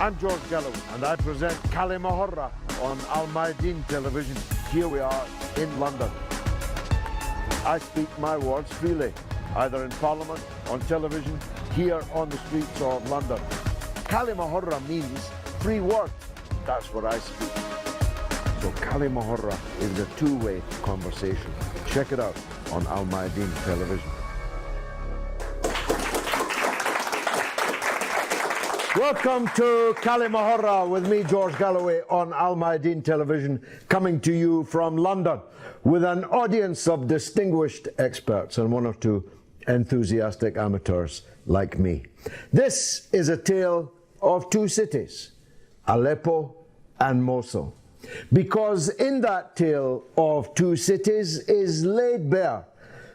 I'm George غالاوي, and I present كلمة on Al Mayadeen television. Here we are in London. I speak my words freely, either in Parliament, on television, here on the streets of London. كلمة means free word. That's what I speak. So كلمة is a two-way conversation. Check it out on Al Mayadeen television. Welcome to كلمة with me, George غالاوي, on Al Mayadeen television, coming to you from London with an audience of distinguished experts and one or two enthusiastic amateurs like me. This is a tale of two cities, Aleppo and Mosul, because in that tale of two cities is laid bare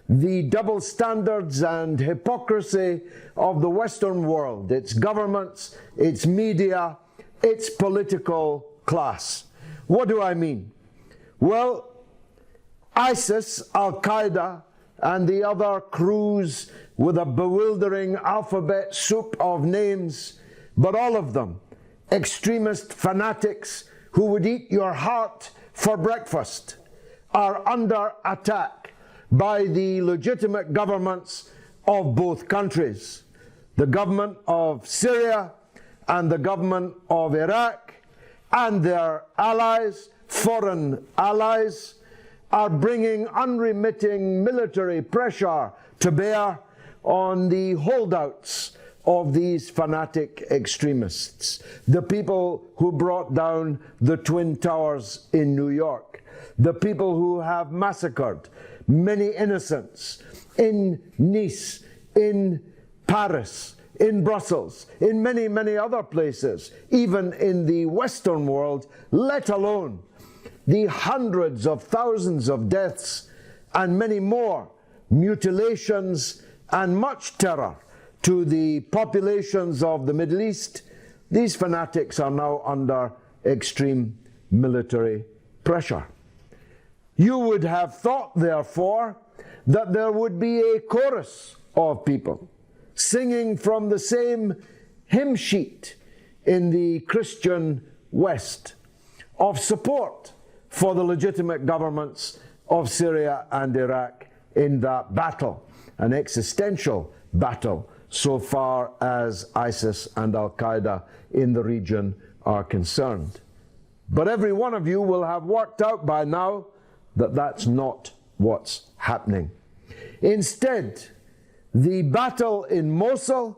the double standards and hypocrisy of the Western world, its governments, its media, its political class. What do I mean? Well, ISIS, Al-Qaeda, and the other crews with a bewildering alphabet soup of names, but all of them extremist fanatics who would eat your heart for breakfast, are under attack by the legitimate governments of both countries. The government of Syria and the government of Iraq and their allies, foreign allies, are bringing unremitting military pressure to bear on the holdouts of these fanatic extremists, the people who brought down the Twin Towers in New York, the people who have massacred many innocents in Nice, in Paris, in Brussels, in many, many other places, even in the Western world, let alone the hundreds of thousands of deaths and many more mutilations and much terror to the populations of the Middle East. These fanatics are now under extreme military pressure. You would have thought, therefore, that there would be a chorus of people singing from the same hymn sheet in the Christian West of support for the legitimate governments of Syria and Iraq in that battle, an existential battle so far as ISIS and Al-Qaeda in the region are concerned. But every one of you will have worked out by now that that's not what's happening. Instead, the battle in Mosul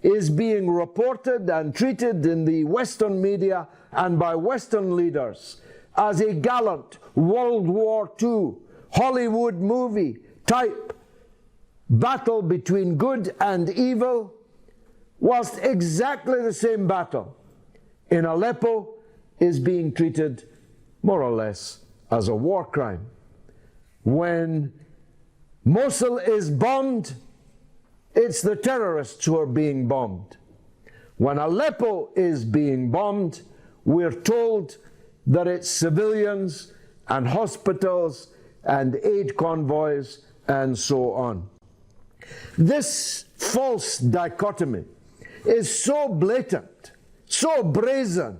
is being reported and treated in the Western media and by Western leaders as a gallant World War II Hollywood movie type battle between good and evil, whilst exactly the same battle in Aleppo is being treated more or less as a war crime. When Mosul is bombed, it's the terrorists who are being bombed. When Aleppo is being bombed, we're told that it's civilians and hospitals and aid convoys and so on. This false dichotomy is so blatant, so brazen,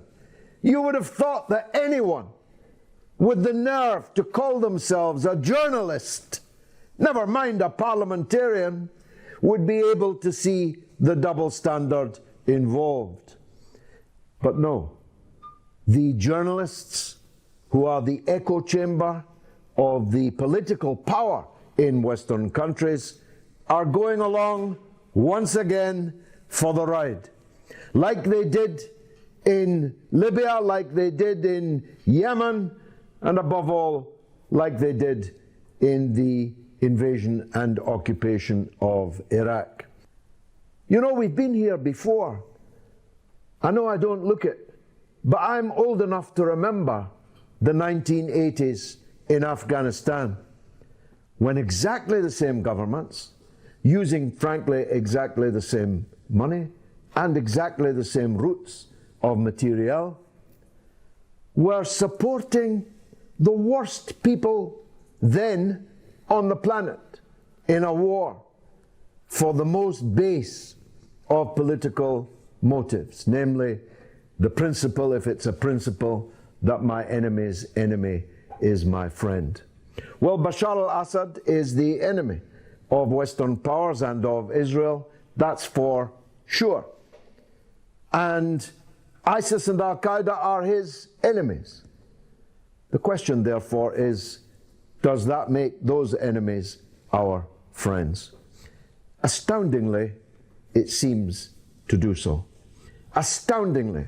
you would have thought that anyone with the nerve to call themselves a journalist, never mind a parliamentarian, would be able to see the double standard involved. But no, the journalists who are the echo chamber of the political power in Western countries are going along once again for the ride, like they did in Libya, like they did in Yemen, and above all, like they did in the invasion and occupation of Iraq. You know, we've been here before. I know I don't look it, but I'm old enough to remember the 1980s in Afghanistan, when exactly the same governments, using frankly exactly the same money and exactly the same routes of materiel, were supporting the worst people then on the planet in a war for the most base of political motives, namely the principle, if it's a principle, that my enemy's enemy is my friend. Well, Bashar al-Assad is the enemy of Western powers and of Israel, that's for sure. And ISIS and Al-Qaeda are his enemies. The question, therefore, is, does that make those enemies our friends? Astoundingly, it seems to do so. Astoundingly.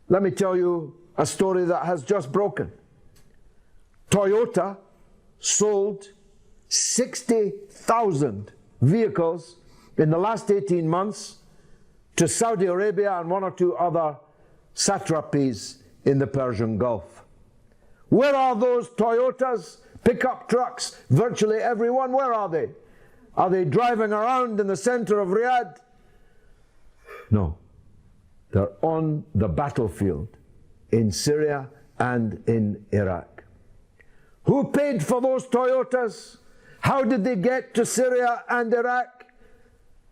Let me tell you a story that has just broken. Toyota sold 60,000 vehicles in the last 18 months to Saudi Arabia and one or two other satrapies in the Persian Gulf. Where are those Toyotas, pickup trucks, virtually everyone? Where are they? Are they driving around in the center of Riyadh? No. They're on the battlefield in Syria and in Iraq. Who paid for those Toyotas? How did they get to Syria and Iraq?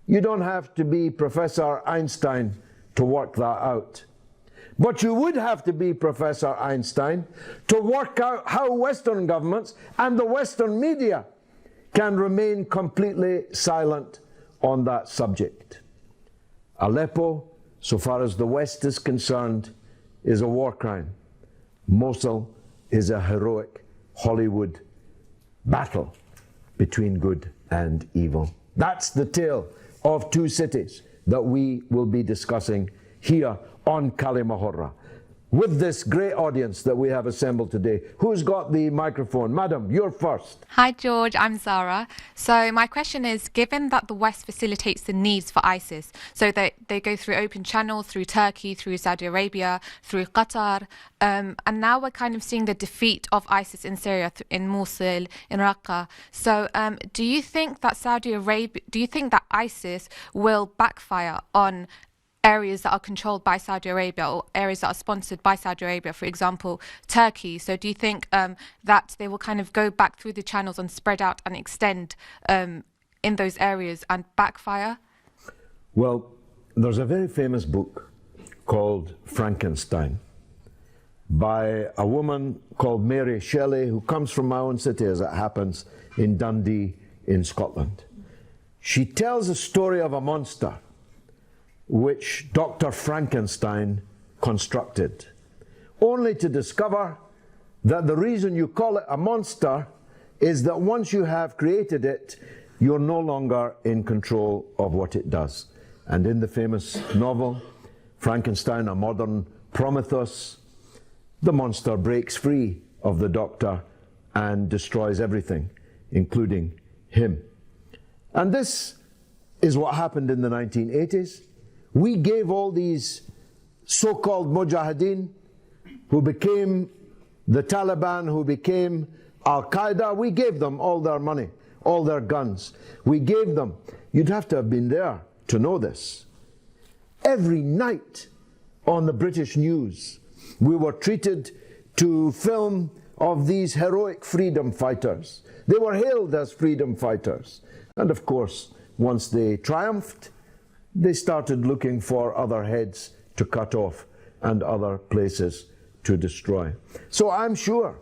You don't have to be Professor Einstein to work that out. But you would have to be Professor Einstein to work out how Western governments and the Western media can remain completely silent on that subject. Aleppo, so far as the West is concerned, is a war crime. Mosul is a heroic Hollywood battle between good and evil. That's the tale of two cities that we will be discussing here on Kalima with this great audience that we have assembled today. Who's got the microphone? Madam, you're first. Hi George, I'm Zara. So my question is, given that the West facilitates the needs for ISIS, so they go through open channels, through Turkey, through Saudi Arabia, through Qatar, and now we're kind of seeing the defeat of ISIS in Syria, in Mosul, in Raqqa. So do you think that ISIS will backfire on areas that are controlled by Saudi Arabia or areas that are sponsored by Saudi Arabia, for example, Turkey? So do you think that they will kind of go back through the channels and spread out and extend in those areas and backfire? Well, there's a very famous book called Frankenstein by a woman called Mary Shelley, who comes from my own city, as it happens, in Dundee in Scotland. She tells a story of a monster which Dr. Frankenstein constructed, only to discover that the reason you call it a monster is that once you have created it, you're no longer in control of what it does. And in the famous novel, Frankenstein, a modern Prometheus, the monster breaks free of the doctor and destroys everything, including him. And this is what happened in the 1980s. We gave all these so-called mujahideen who became the Taliban, who became Al-Qaeda, we gave them all their money, all their guns. We gave them, you'd have to have been there to know this. Every night on the British news, we were treated to film of these heroic freedom fighters. They were hailed as freedom fighters. And of course, once they triumphed, they started looking for other heads to cut off and other places to destroy. So I'm sure,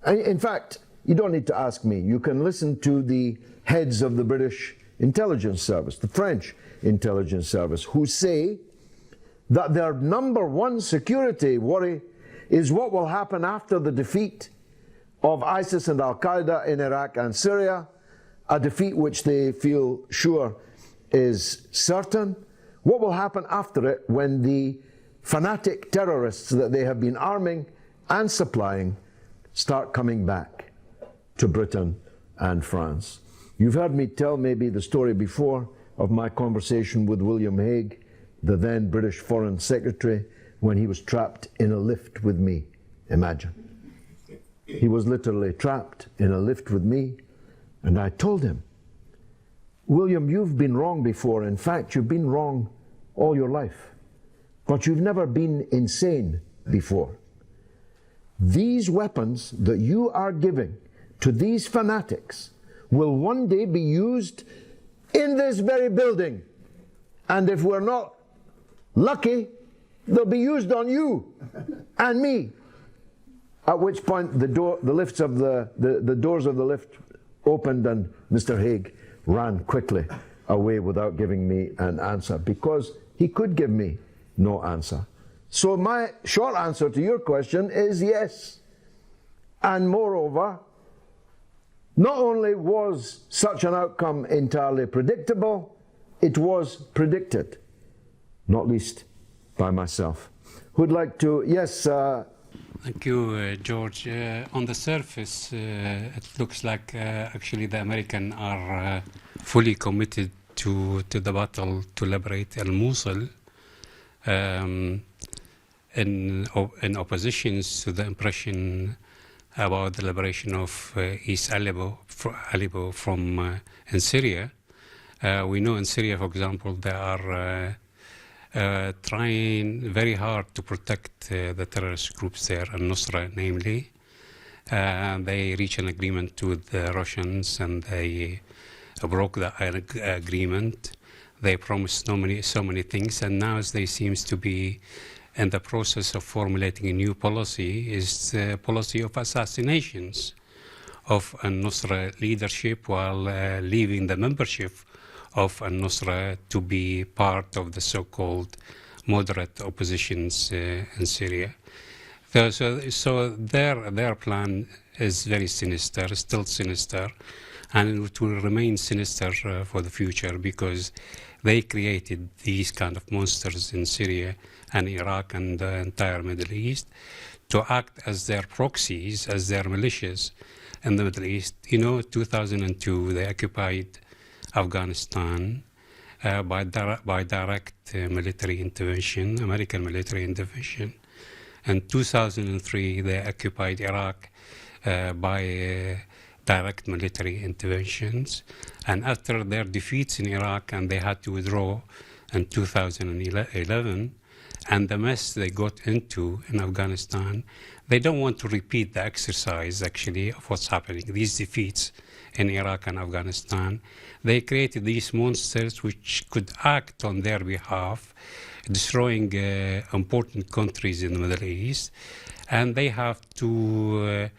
in fact, you don't need to ask me. You can listen to the heads of the British intelligence service, the French intelligence service, who say that their number one security worry is what will happen after the defeat of ISIS and Al-Qaeda in Iraq and Syria, a defeat which they feel sure is certain. What will happen after it when the fanatic terrorists that they have been arming and supplying start coming back to Britain and France? You've heard me tell maybe the story before of my conversation with William Hague, the then British Foreign Secretary, when he was trapped in a lift with me. Imagine. He was literally trapped in a lift with me, and I told him, William, you've been wrong before. In fact, you've been wrong all your life. But you've never been insane before. These weapons that you are giving to these fanatics will one day be used in this very building. And if we're not lucky, they'll be used on you and me. At which point the doors of the lift opened and Mr. Haig ran quickly away without giving me an answer, because he could give me no answer. So my short answer to your question is yes. And moreover, not only was such an outcome entirely predictable, it was predicted, not least by myself. Who'd like to, yes? Thank you, George. On the surface, it looks like actually the Americans are fully committed to the battle to liberate al-Mosul, in opposition to the impression about the liberation of East Aleppo from in Syria. We know in Syria, for example, they are trying very hard to protect the terrorist groups there, al-Nusra namely. They reached an agreement with the Russians and they broke the agreement. They promised so many things, and now they seem to be in the process of formulating a new policy, is the policy of assassinations of al-Nusra leadership while leaving the membership of al-Nusra to be part of the so-called moderate oppositions in Syria. So their plan is very sinister, still sinister, and it will remain sinister for the future, because they created these kind of monsters in Syria and Iraq and the entire Middle East to act as their proxies, as their militias in the Middle East. You know, 2002 they occupied Afghanistan by direct military intervention, American military intervention. In 2003 they occupied Iraq by direct military interventions. And after their defeats in Iraq, and they had to withdraw in 2011, and the mess they got into in Afghanistan, they don't want to repeat the exercise, actually, of what's happening. These defeats in Iraq and Afghanistan, they created these monsters which could act on their behalf, destroying important countries in the Middle East, and they have to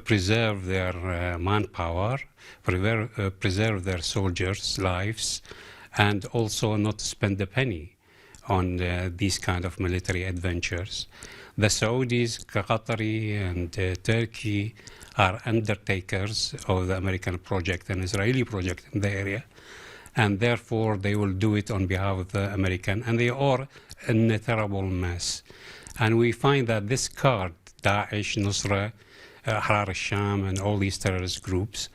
preserve their manpower, preserve their soldiers' lives, and also not spend a penny on these kind of military adventures. The Saudis, Qatari, and Turkey are undertakers of the American project and Israeli project in the area, and therefore they will do it on behalf of the American, and they are in a terrible mess. And we find that this card, Daesh, Nusra, Ahrar al-Sham, and all these terrorist groups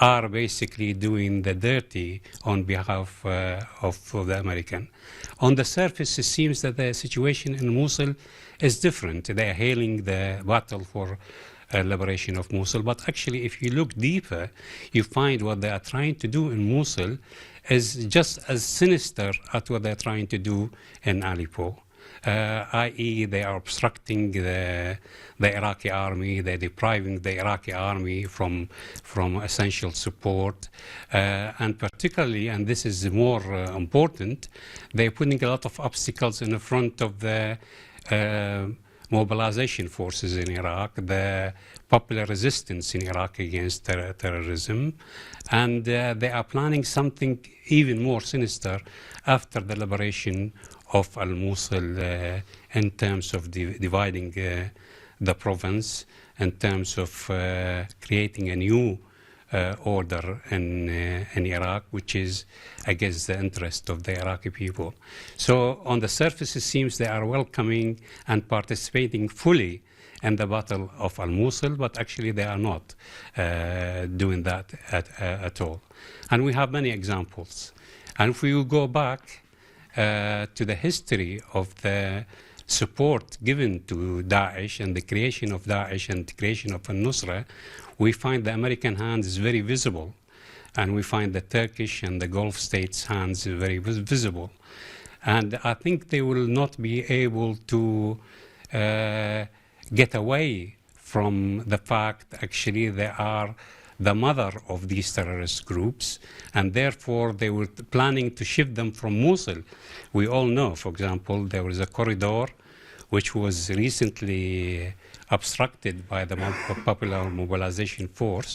are basically doing the dirty on behalf of the American. On the surface, it seems that the situation in Mosul is different. They are hailing the battle for liberation of Mosul, but actually, if you look deeper, you find what they are trying to do in Mosul is just as sinister as what they are trying to do in Aleppo. I.e., they are obstructing the Iraqi army, they're depriving the Iraqi army from essential support, and particularly, and this is more important, they're putting a lot of obstacles in the front of the mobilization forces in Iraq, the popular resistance in Iraq against terrorism, and they are planning something even more sinister after the liberation of al-Mosul in terms of dividing the province, in terms of creating a new order in Iraq, which is against the interest of the Iraqi people. So on the surface, it seems they are welcoming and participating fully in the battle of al-Mosul, but actually they are not doing that at all. And we have many examples. And if we go back to the history of the support given to Daesh and the creation of Daesh and the creation of al-Nusra, we find the American hand is very visible, and we find the Turkish and the Gulf states' hands very visible. And I think they will not be able to get away from the fact, actually, they are the mother of these terrorist groups, and therefore they were planning to shift them from Mosul. We all know, for example, there was a corridor which was recently obstructed by the Popular Mobilization Force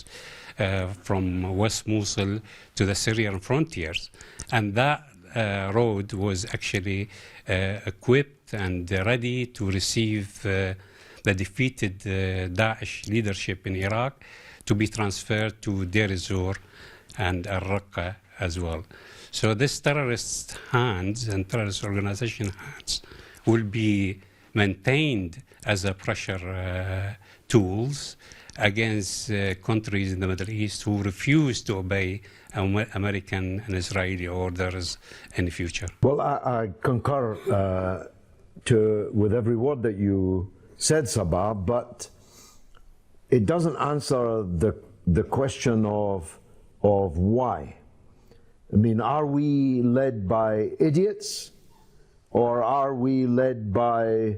from West Mosul to the Syrian frontiers. And that road was actually equipped and ready to receive the defeated Daesh leadership in Iraq to be transferred to Deir ez-Zor and Al-Raqqa as well. So this terrorist hands and terrorist organization hands will be maintained as a pressure tools against countries in the Middle East who refuse to obey American and Israeli orders in the future. Well, I concur with every word that you said, Sabah, but it doesn't answer the question of why. I mean, are we led by idiots, or are we led by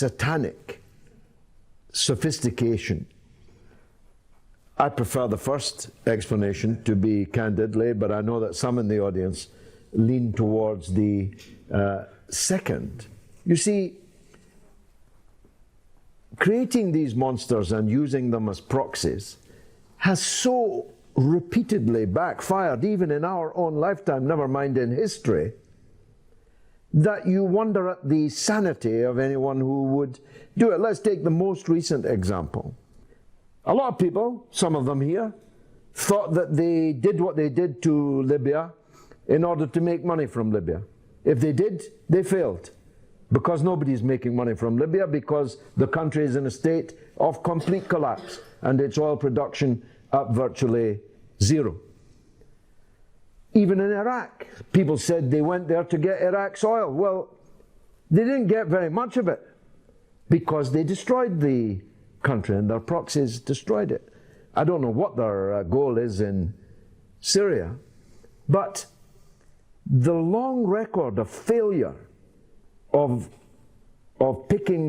satanic sophistication? I prefer the first explanation, to be candidly, but I know that some in the audience lean towards the second. You see, creating these monsters and using them as proxies has so repeatedly backfired, even in our own lifetime, never mind in history, that you wonder at the sanity of anyone who would do it. Let's take the most recent example. A lot of people, some of them here, thought that they did what they did to Libya in order to make money from Libya. If they did, they failed, because nobody's making money from Libya, because the country is in a state of complete collapse and its oil production at virtually zero. Even in Iraq, people said they went there to get Iraq's oil. Well, they didn't get very much of it because they destroyed the country and their proxies destroyed it. I don't know what their goal is in Syria, but the long record of failure of picking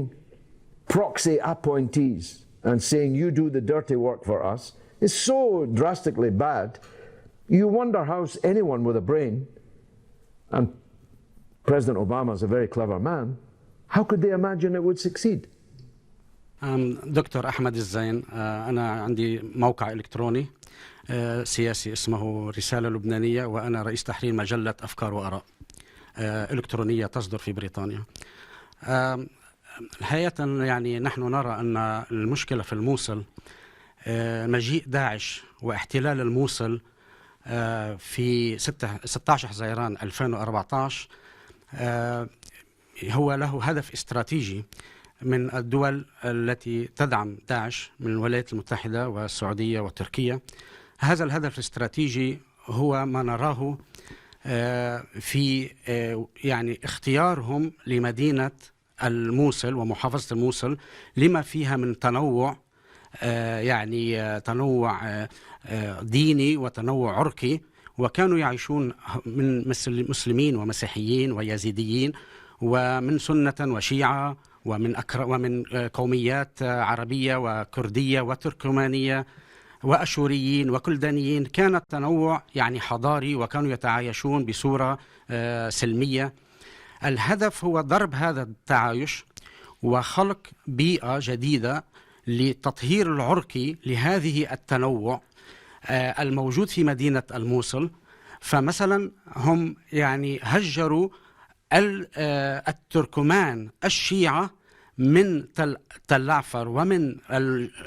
proxy appointees and saying you do the dirty work for us is so drastically bad, you wonder how anyone with a brain, and President Obama is a very clever man, how could they imagine it would succeed? دكتور أحمد الزين، أنا عندي موقع إلكتروني سياسي اسمه رسالة لبنانية، وأنا رئيس تحرير مجلة أفكار وآراء إلكترونية تصدر في بريطانيا. الحقيقة يعني نحن نرى أن المشكلة في الموصل مجيء داعش واحتلال الموصل في 16 حزيران 2014 هو له هدف استراتيجي من الدول التي تدعم داعش من الولايات المتحدة والسعودية وتركيا. هذا الهدف الاستراتيجي هو ما نراه في يعني اختيارهم لمدينة الموصل ومحافظة الموصل لما فيها من تنوع، يعني تنوع ديني وتنوع عرقي، وكانوا يعيشون من مسلمين ومسيحيين ويزيديين ومن سنة وشيعة ومن قوميات عربية وكردية وتركمانية وأشوريين وكلدانيين. كان التنوع يعني حضاري، وكانوا يتعايشون بصورة سلمية. الهدف هو ضرب هذا التعايش وخلق بيئة جديدة للتطهير العرقي لهذه التنوع الموجود في مدينة الموصل. فمثلا هم يعني هجروا التركمان الشيعة من تل عفر ومن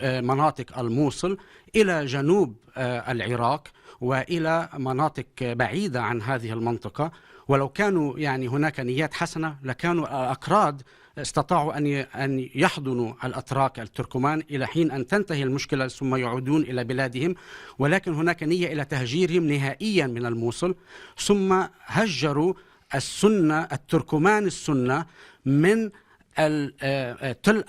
مناطق الموصل إلى جنوب العراق وإلى مناطق بعيدة عن هذه المنطقة. ولو كانوا يعني هناك نيات حسنة لكانوا الأكراد استطاعوا أن يحضنوا الأتراك التركمان إلى حين أن تنتهي المشكلة ثم يعودون إلى بلادهم، ولكن هناك نية إلى تهجيرهم نهائيا من الموصل. ثم هجروا السنة التركمان السنة من تل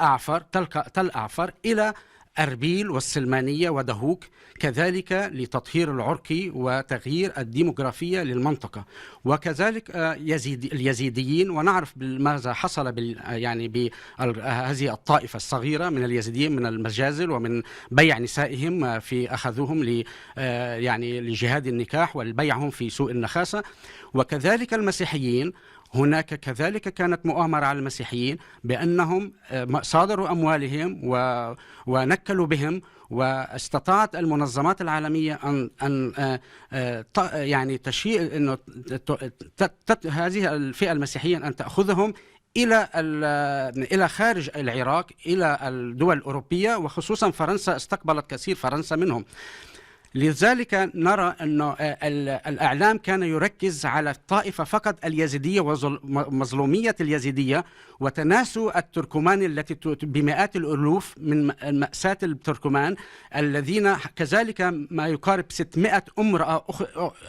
أعفر إلى أربيل والسلمانية ودهوك، كذلك لتطهير العرقي وتغيير الديموغرافية للمنطقة. وكذلك اليزيديين، ونعرف ماذا حصل يعني بهذه الطائفة الصغيرة من اليزيديين من المجازل ومن بيع نسائهم، في أخذوهم يعني لجهاد النكاح والبيعهم في سوق النخاسة. وكذلك المسيحيين هناك كذلك كانت مؤامرة على المسيحيين بأنهم صادروا أموالهم ونكلوا بهم، واستطاعت المنظمات العالمية أن يعني تشيء إنه هذه الفئة المسيحية أن تأخذهم إلى خارج العراق، إلى الدول الأوروبية، وخصوصا فرنسا استقبلت كثير فرنسا منهم. لذلك نرى أن الإعلام كان يركز على الطائفة فقط اليزيدية ومظلومية اليزيدية، وتناسوا التركمان التي بمئات الألوف من مأساة التركمان الذين كذلك ما يقارب 600 امرأة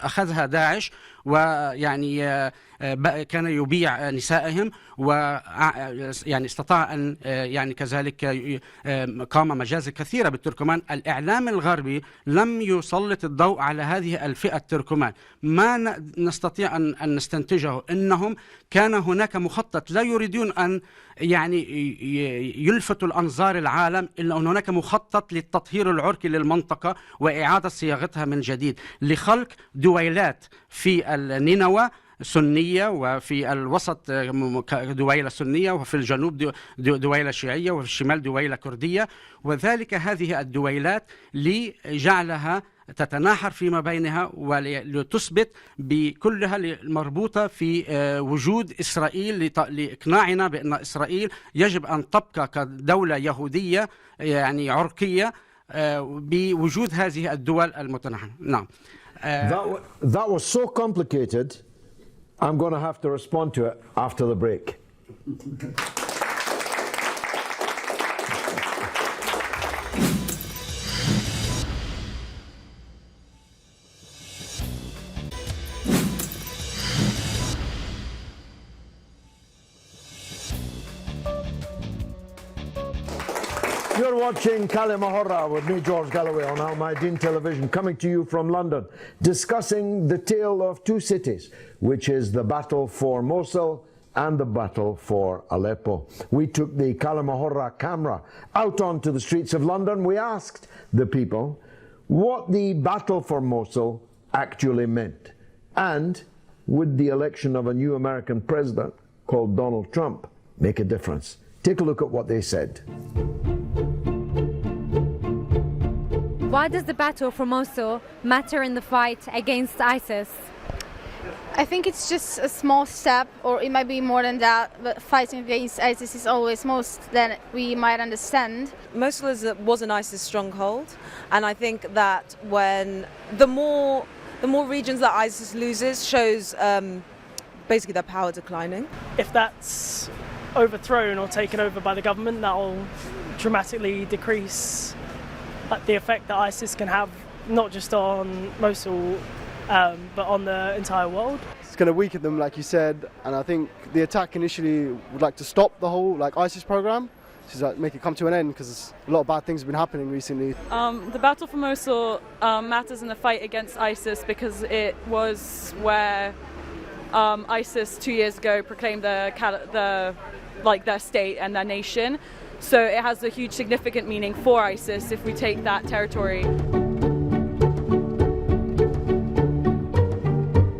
أخذها داعش، ويعني كان يبيع نسائهم، ويعني استطاع أن يعني كذلك قام مجازر كثيرة بالتركمان. الإعلام الغربي لم يسلط الضوء على هذه الفئة التركمان. ما نستطيع أن نستنتجه أنهم كان هناك مخطط، لا يريدون أن يعني يلفتوا الأنظار العالم، إلا أن هناك مخطط للتطهير العرقي للمنطقة وإعادة صياغتها من جديد، لخلق دويلات في النينوى سنية، وفي الوسط دويلة سنية، وفي الجنوب دويلة شيعية، وفي الشمال دويلة كردية، وذلك هذه الدويلات لجعلها تتناحر فيما بينها ولتثبت بكلها مربوطة في وجود إسرائيل، لإقناعنا بأن إسرائيل يجب أن تبقى كدولة يهودية يعني عرقية بوجود هذه الدول المتناحرة. نعم. That was so complicated. I'm going to have to respond to it after the break. You're watching كلمة with me, George Galloway, on Al Mayadeen Television, coming to you from London, discussing the tale of two cities, which is the battle for Mosul and the battle for Aleppo. We took the كلمة camera out onto the streets of London. We asked the people what the battle for Mosul actually meant, and would the election of a new American president called Donald Trump make a difference? Take a look at what they said. Why does the battle for Mosul matter in the fight against ISIS? I think it's just a small step, or it might be more than that, but fighting against ISIS is always most than we might understand. Mosul was an ISIS stronghold, and I think that when the more regions that ISIS loses shows basically their power declining. If that's overthrown or taken over by the government, that will dramatically decrease the effect that ISIS can have, not just on Mosul, but on the entire world. It's going to weaken them, like you said, and I think the attack initially would like to stop the whole ISIS program, to make it come to an end, because a lot of bad things have been happening recently. The battle for Mosul matters in the fight against ISIS because it was where ISIS 2 years ago proclaimed their state and their nation. So it has a huge significant meaning for ISIS if we take that territory.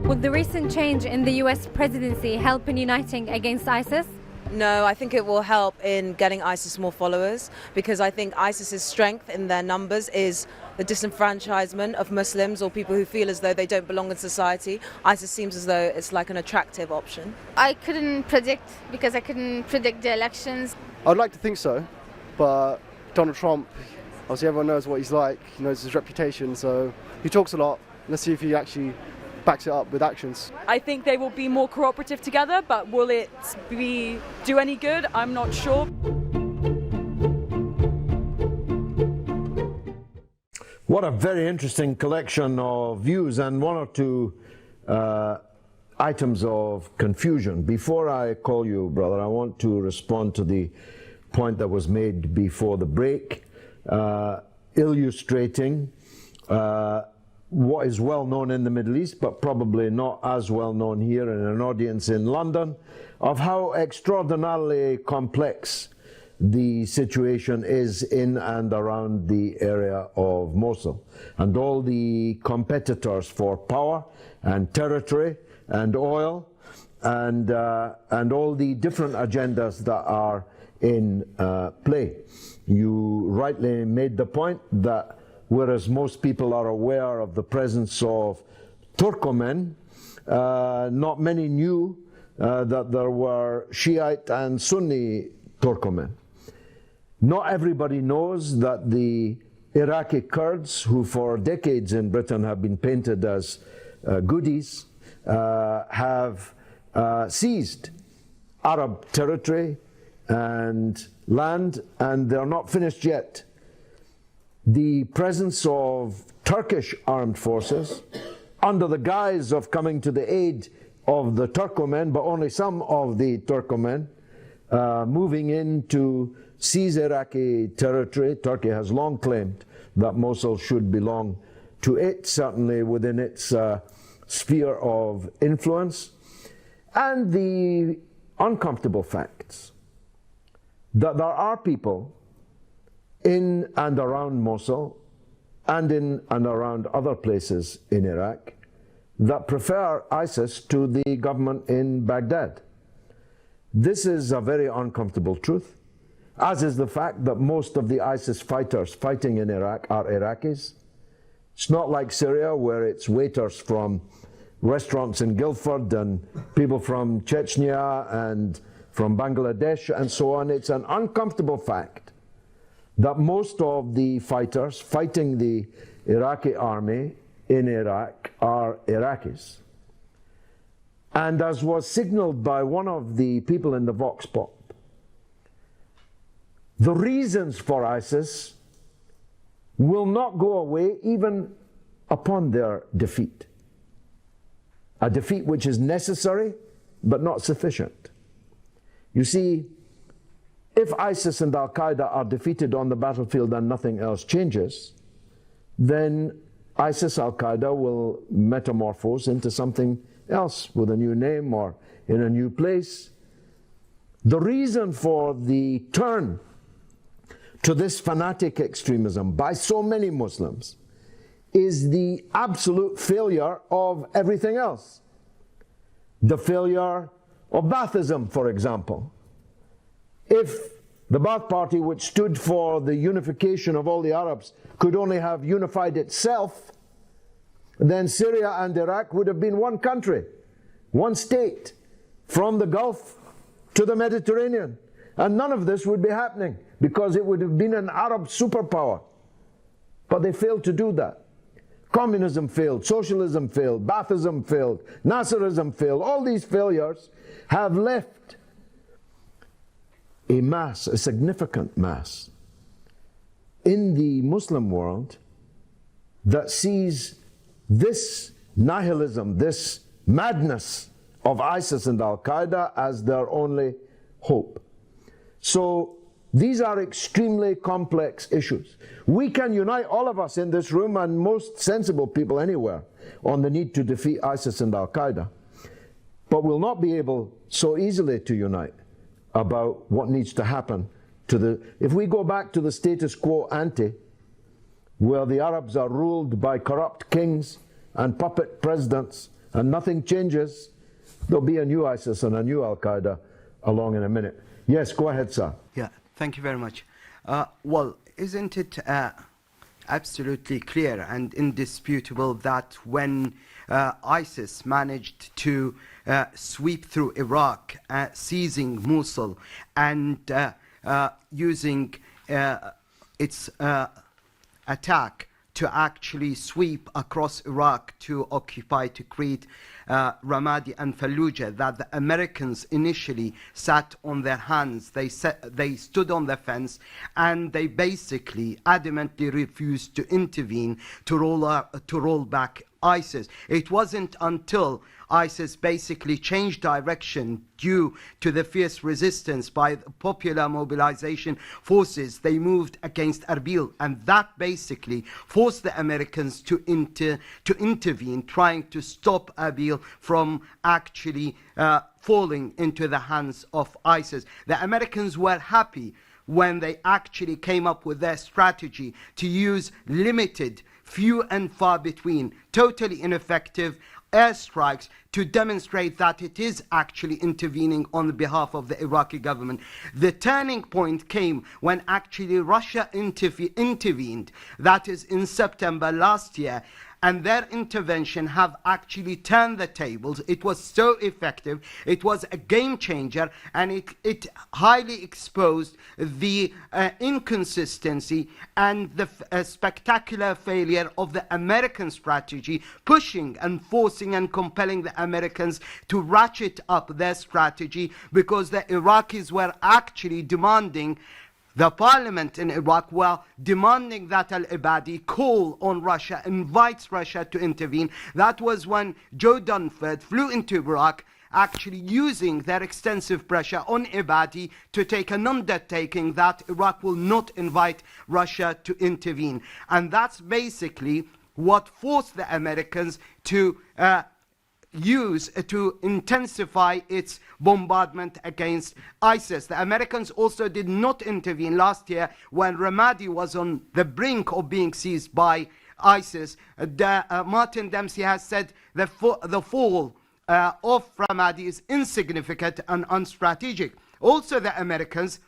Would the recent change in the US presidency help in uniting against ISIS? No, I think it will help in getting ISIS more followers, because I think ISIS's strength in their numbers is the disenfranchisement of Muslims or people who feel as though they don't belong in society. ISIS seems as though it's like an attractive option. I couldn't predict, because I couldn't predict the elections. I'd like to think so, but Donald Trump, obviously everyone knows what he's like, he knows his reputation, so he talks a lot. Let's see if he actually backs it up with actions. I think they will be more cooperative together, but will it do any good? I'm not sure. What a very interesting collection of views, and one or two items of confusion. Before I call you, brother, I want to respond to the point that was made before the break, illustrating what is well known in the Middle East, but probably not as well known here in an audience in London, of how extraordinarily complex the situation is in and around the area of Mosul, and all the competitors for power and territory and oil and all the different agendas that are in play. You rightly made the point that whereas most people are aware of the presence of Turkomen, not many knew that there were Shiite and Sunni Turkomen. Not everybody knows that the Iraqi Kurds, who for decades in Britain have been painted as goodies, have seized Arab territory and land, and they're not finished yet. The presence of Turkish armed forces, under the guise of coming to the aid of the Turkomen, but only some of the Turkomen, moving in to seize Iraqi territory. Turkey has long claimed that Mosul should belong to it, certainly within its sphere of influence, and the uncomfortable facts that there are people in and around Mosul and in and around other places in Iraq that prefer ISIS to the government in Baghdad. This is a very uncomfortable truth, as is the fact that most of the ISIS fighters fighting in Iraq are Iraqis. It's not like Syria, where it's waiters from restaurants in Guildford and people from Chechnya and from Bangladesh and so on. It's an uncomfortable fact that most of the fighters fighting the Iraqi army in Iraq are Iraqis. And as was signaled by one of the people in the Vox Pop, the reasons for ISIS will not go away even upon their defeat. A defeat which is necessary but not sufficient. You see, if ISIS and Al-Qaeda are defeated on the battlefield and nothing else changes, then ISIS, Al-Qaeda will metamorphose into something else with a new name or in a new place. The reason for the turn to this fanatic extremism by so many Muslims is the absolute failure of everything else. The failure of Baathism, for example. If the Baath Party, which stood for the unification of all the Arabs, could only have unified itself, then Syria and Iraq would have been one country, one state, from the Gulf to the Mediterranean. And none of this would be happening because it would have been an Arab superpower. But they failed to do that. Communism failed, socialism failed, Baathism failed, Nasserism failed. All these failures have left a mass, a significant mass, in the Muslim world that sees this nihilism, this madness of ISIS and Al-Qaeda as their only hope. So these are extremely complex issues. We can unite, all of us in this room and most sensible people anywhere, on the need to defeat ISIS and Al-Qaeda, but we'll not be able so easily to unite about what needs to happen to the... If we go back to the status quo ante, where the Arabs are ruled by corrupt kings and puppet presidents and nothing changes, there'll be a new ISIS and a new Al-Qaeda along in a minute. Yes, go ahead, sir. Yeah, thank you very much. Well, isn't it absolutely clear and indisputable that when ISIS managed to sweep through Iraq, seizing Mosul and using its attack to actually sweep across Iraq to occupy, to create Ramadi and Fallujah, that the Americans initially sat on their hands. They stood on the fence and they basically adamantly refused to intervene to roll back ISIS. It wasn't until ISIS basically changed direction due to the fierce resistance by the popular mobilization forces. They moved against Erbil, and that basically forced the Americans to intervene, trying to stop Erbil from actually falling into the hands of ISIS. The Americans were happy when they actually came up with their strategy to use limited, few and far between, totally ineffective airstrikes to demonstrate that it is actually intervening on behalf of the Iraqi government. The turning point came when actually Russia intervened, that is in September last year, and their intervention have actually turned the tables. It was so effective, it was a game changer, and it highly exposed the inconsistency and the spectacular failure of the American strategy, pushing and forcing and compelling the Americans to ratchet up their strategy, because the Iraqis were actually demanding, the parliament in Iraq were demanding that al-Ibadi call on Russia, invites Russia to intervene. That was when Joe Dunford flew into Iraq, actually using their extensive pressure on Ibadi to take an undertaking that Iraq will not invite Russia to intervene. And that's basically what forced the Americans to to intensify its bombardment against ISIS. The Americans also did not intervene last year when Ramadi was on the brink of being seized by ISIS. Martin Dempsey has said the fall of Ramadi is insignificant and unstrategic. Also, the Americans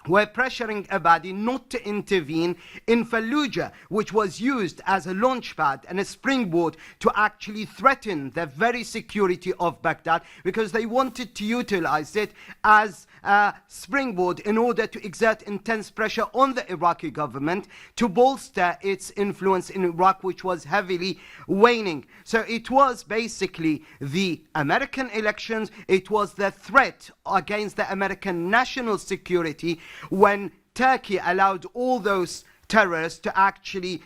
were pressuring Abadi not to intervene in Fallujah, which was used as a launchpad and a springboard to actually threaten the very security of Baghdad, because they wanted to utilize it as a springboard in order to exert intense pressure on the Iraqi government to bolster its influence in Iraq, which was heavily waning. So it was basically the American elections, it was the threat against the American national security when Turkey allowed all those terrorists to actually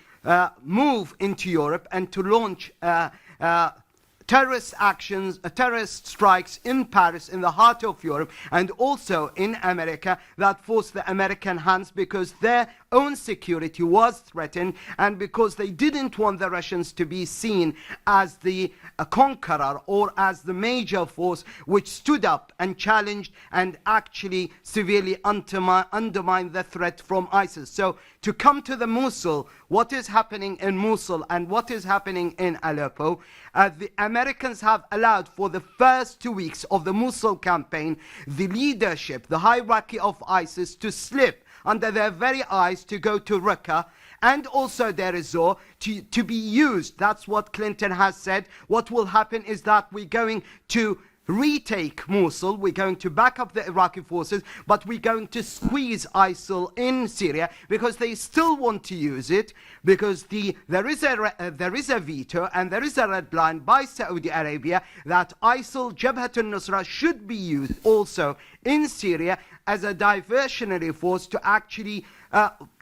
move into Europe and to launch terrorist actions, terrorist strikes in Paris, in the heart of Europe, and also in America, that forced the American hands, because their own security was threatened, and because they didn't want the Russians to be seen as the conqueror or as the major force which stood up and challenged and actually severely undermined the threat from ISIS. So to come to the Mosul, what is happening in Mosul and what is happening in Aleppo, the Americans have allowed for the first 2 weeks of the Mosul campaign the leadership, the hierarchy of ISIS to slip under their very eyes, to go to Raqqa and also Deir ez-Zor to be used. That's what Clinton has said. What will happen is that we're going to retake Mosul, we're going to back up the Iraqi forces, but we're going to squeeze ISIL in Syria, because they still want to use it, because there is a veto and there is a red line by Saudi Arabia that ISIL, Jabhat al-Nusra, should be used also in Syria as a diversionary force to actually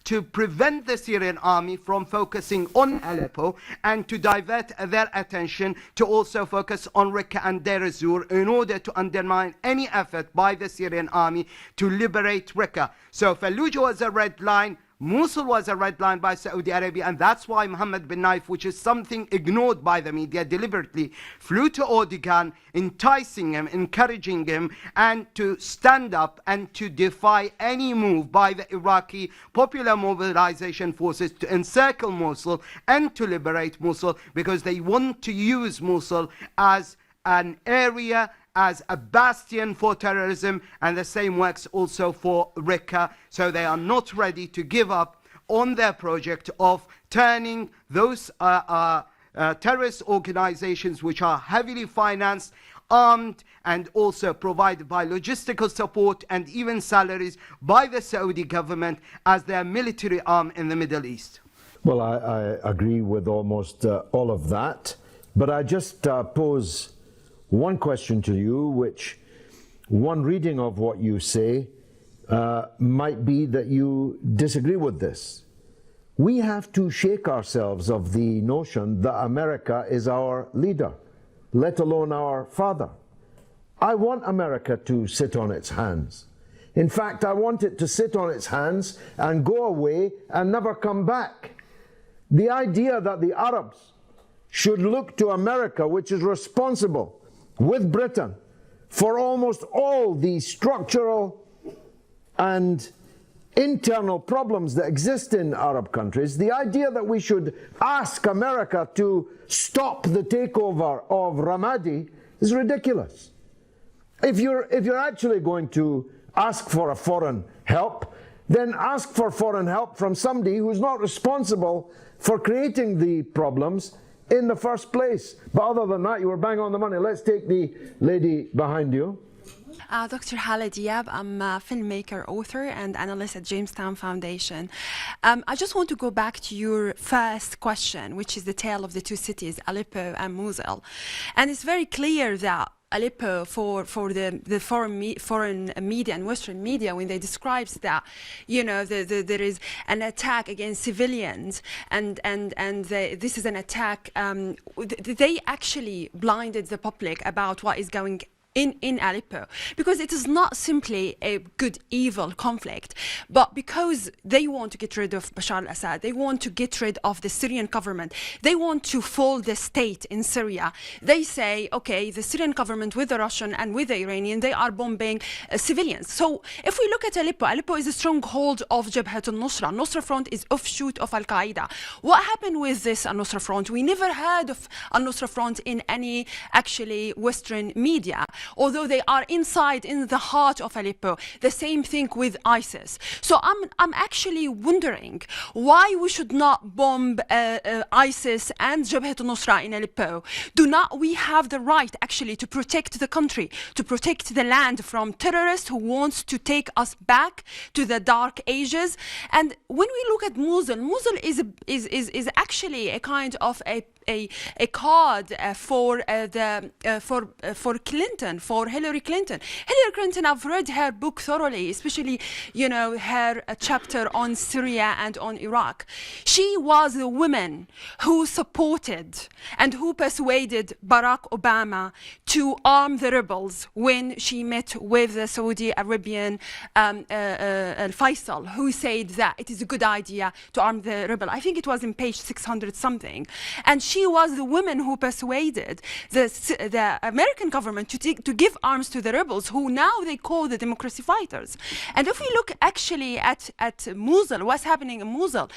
to prevent the Syrian army from focusing on Aleppo, and to divert their attention to also focus on Raqqa and Deir ez-Zor in order to undermine any effort by the Syrian army to liberate Raqqa. So Fallujah was a red line, Mosul was a red line by Saudi Arabia, and that's why Mohammed bin Naif, which is something ignored by the media deliberately, flew to Erdogan, enticing him, encouraging him, and to stand up and to defy any move by the Iraqi Popular Mobilization Forces to encircle Mosul and to liberate Mosul, because they want to use Mosul as an area, as a bastion for terrorism, and the same works also for Raqqa. So they are not ready to give up on their project of turning those terrorist organizations, which are heavily financed, armed, and also provided by logistical support and even salaries by the Saudi government, as their military arm in the Middle East. Well, I agree with almost all of that, but I just pose one question to you, which one reading of what you say might be that you disagree with this. We have to shake ourselves of the notion that America is our leader, let alone our father. I want America to sit on its hands. In fact, I want it to sit on its hands and go away and never come back. The idea that the Arabs should look to America, which is responsible with Britain for almost all the structural and internal problems that exist in Arab countries, the idea that we should ask America to stop the takeover of Ramadi is ridiculous. If you're actually going to ask for a foreign help, then ask for foreign help from somebody who's not responsible for creating the problems in the first place. But other than that, you were bang on the money. Let's take the lady behind you. Dr. Hala Diab, I'm a filmmaker, author, and analyst at Jamestown Foundation. I just want to go back to your first question, which is the tale of the two cities, Aleppo and Mosul. And it's very clear that Aleppo, for the foreign media and Western media, when they describes that, you know, there is an attack against civilians, and this is an attack. They actually blinded the public about what is going in Aleppo, because it is not simply a good-evil conflict, but because they want to get rid of Bashar al-Assad, they want to get rid of the Syrian government, they want to fall the state in Syria. They say, okay, the Syrian government with the Russian and with the Iranian, they are bombing civilians. So if we look at Aleppo, Aleppo is a stronghold of Jabhat al-Nusra. Nusra Front is offshoot of Al-Qaeda. What happened with this al-Nusra Front? We never heard of al-Nusra Front in any actually Western media, although they are inside in the heart of Aleppo. The same thing with ISIS. So I'm actually wondering why we should not bomb ISIS and Jabhat al-Nusra in Aleppo. Do not we have the right actually to protect the country, to protect the land from terrorists who wants to take us back to the dark ages? And when we look at Mosul, Mosul is actually a kind of a card for Clinton, for Hillary Clinton. Hillary Clinton, I've read her book thoroughly, especially, you know, her chapter on Syria and on Iraq. She was the woman who supported and who persuaded Barack Obama to arm the rebels when she met with the Saudi Arabian Faisal, who said that it is a good idea to arm the rebel. I think it was in page 600 something. And she was the woman who persuaded the American government to give arms to the rebels, who now they call the democracy fighters. And if we look actually at Mosul, what's happening in Mosul,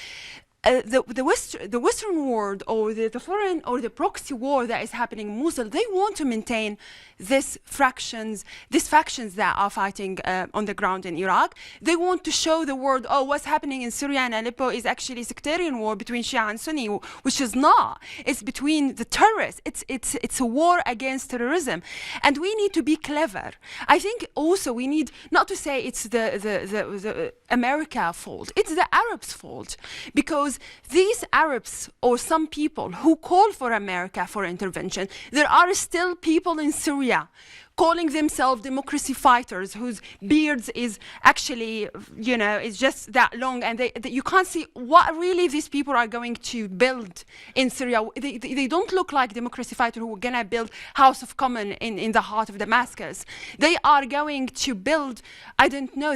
the Western world, or the foreign or the proxy war that is happening in Mosul, they want to maintain these factions that are fighting on the ground in Iraq. They want to show the world, oh, what's happening in Syria and Aleppo is actually a sectarian war between Shia and Sunni, which is not. It's between the terrorists. It's a war against terrorism, and we need to be clever. I think also we need not to say it's the America fault. It's the Arabs' fault, because these Arabs, or some people who call for America for intervention, there are still people in Syria calling themselves democracy fighters, whose beards is actually, you know, is just that long, and you can't see what really these people are going to build in Syria. They don't look like democracy fighters who are going to build House of Common in the heart of Damascus. They are going to build, I don't know,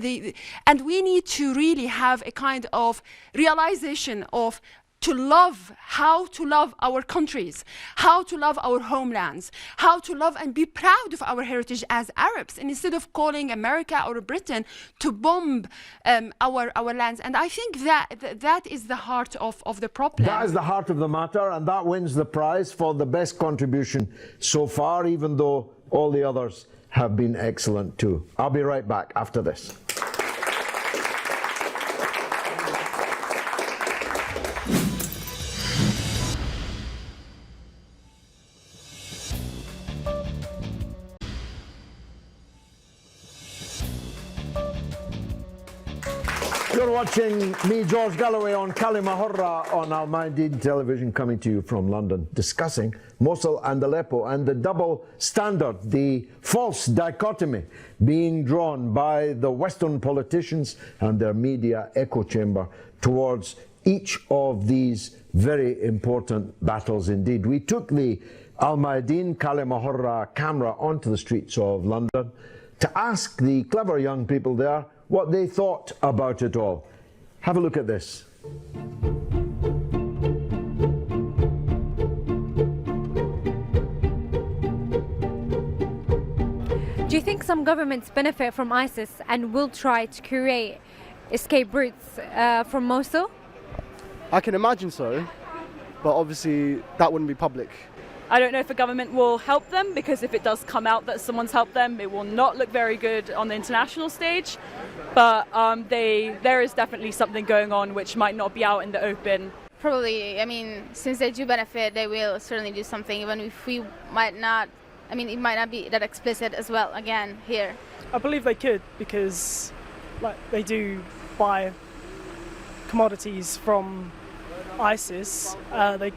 and we need to really have a kind of realization of how to love our countries, how to love our homelands, how to love and be proud of our heritage as Arabs, and instead of calling America or Britain to bomb our lands. And I think that is the heart of the problem. That is the heart of the matter, and that wins the prize for the best contribution so far, even though all the others have been excellent too. I'll be right back after this. You're watching me, George Galloway, on كلمة on Al Mayadeen television, coming to you from London, discussing Mosul and Aleppo and the double standard, the false dichotomy being drawn by the Western politicians and their media echo chamber towards each of these very important battles indeed. We took the Al Mayadeen كلمة camera onto the streets of London to ask the clever young people there what they thought about it all. Have a look at this. Do you think some governments benefit from ISIS and will try to create escape routes from Mosul? I can imagine so, but obviously that wouldn't be public. I don't know if the government will help them, because if it does come out that someone's helped them, it will not look very good on the international stage. But there is definitely something going on which might not be out in the open. Probably, I mean, since they do benefit, they will certainly do something, even if we might not, I mean, it might not be that explicit as well, again, here. I believe they could, because they do buy commodities from ISIS. They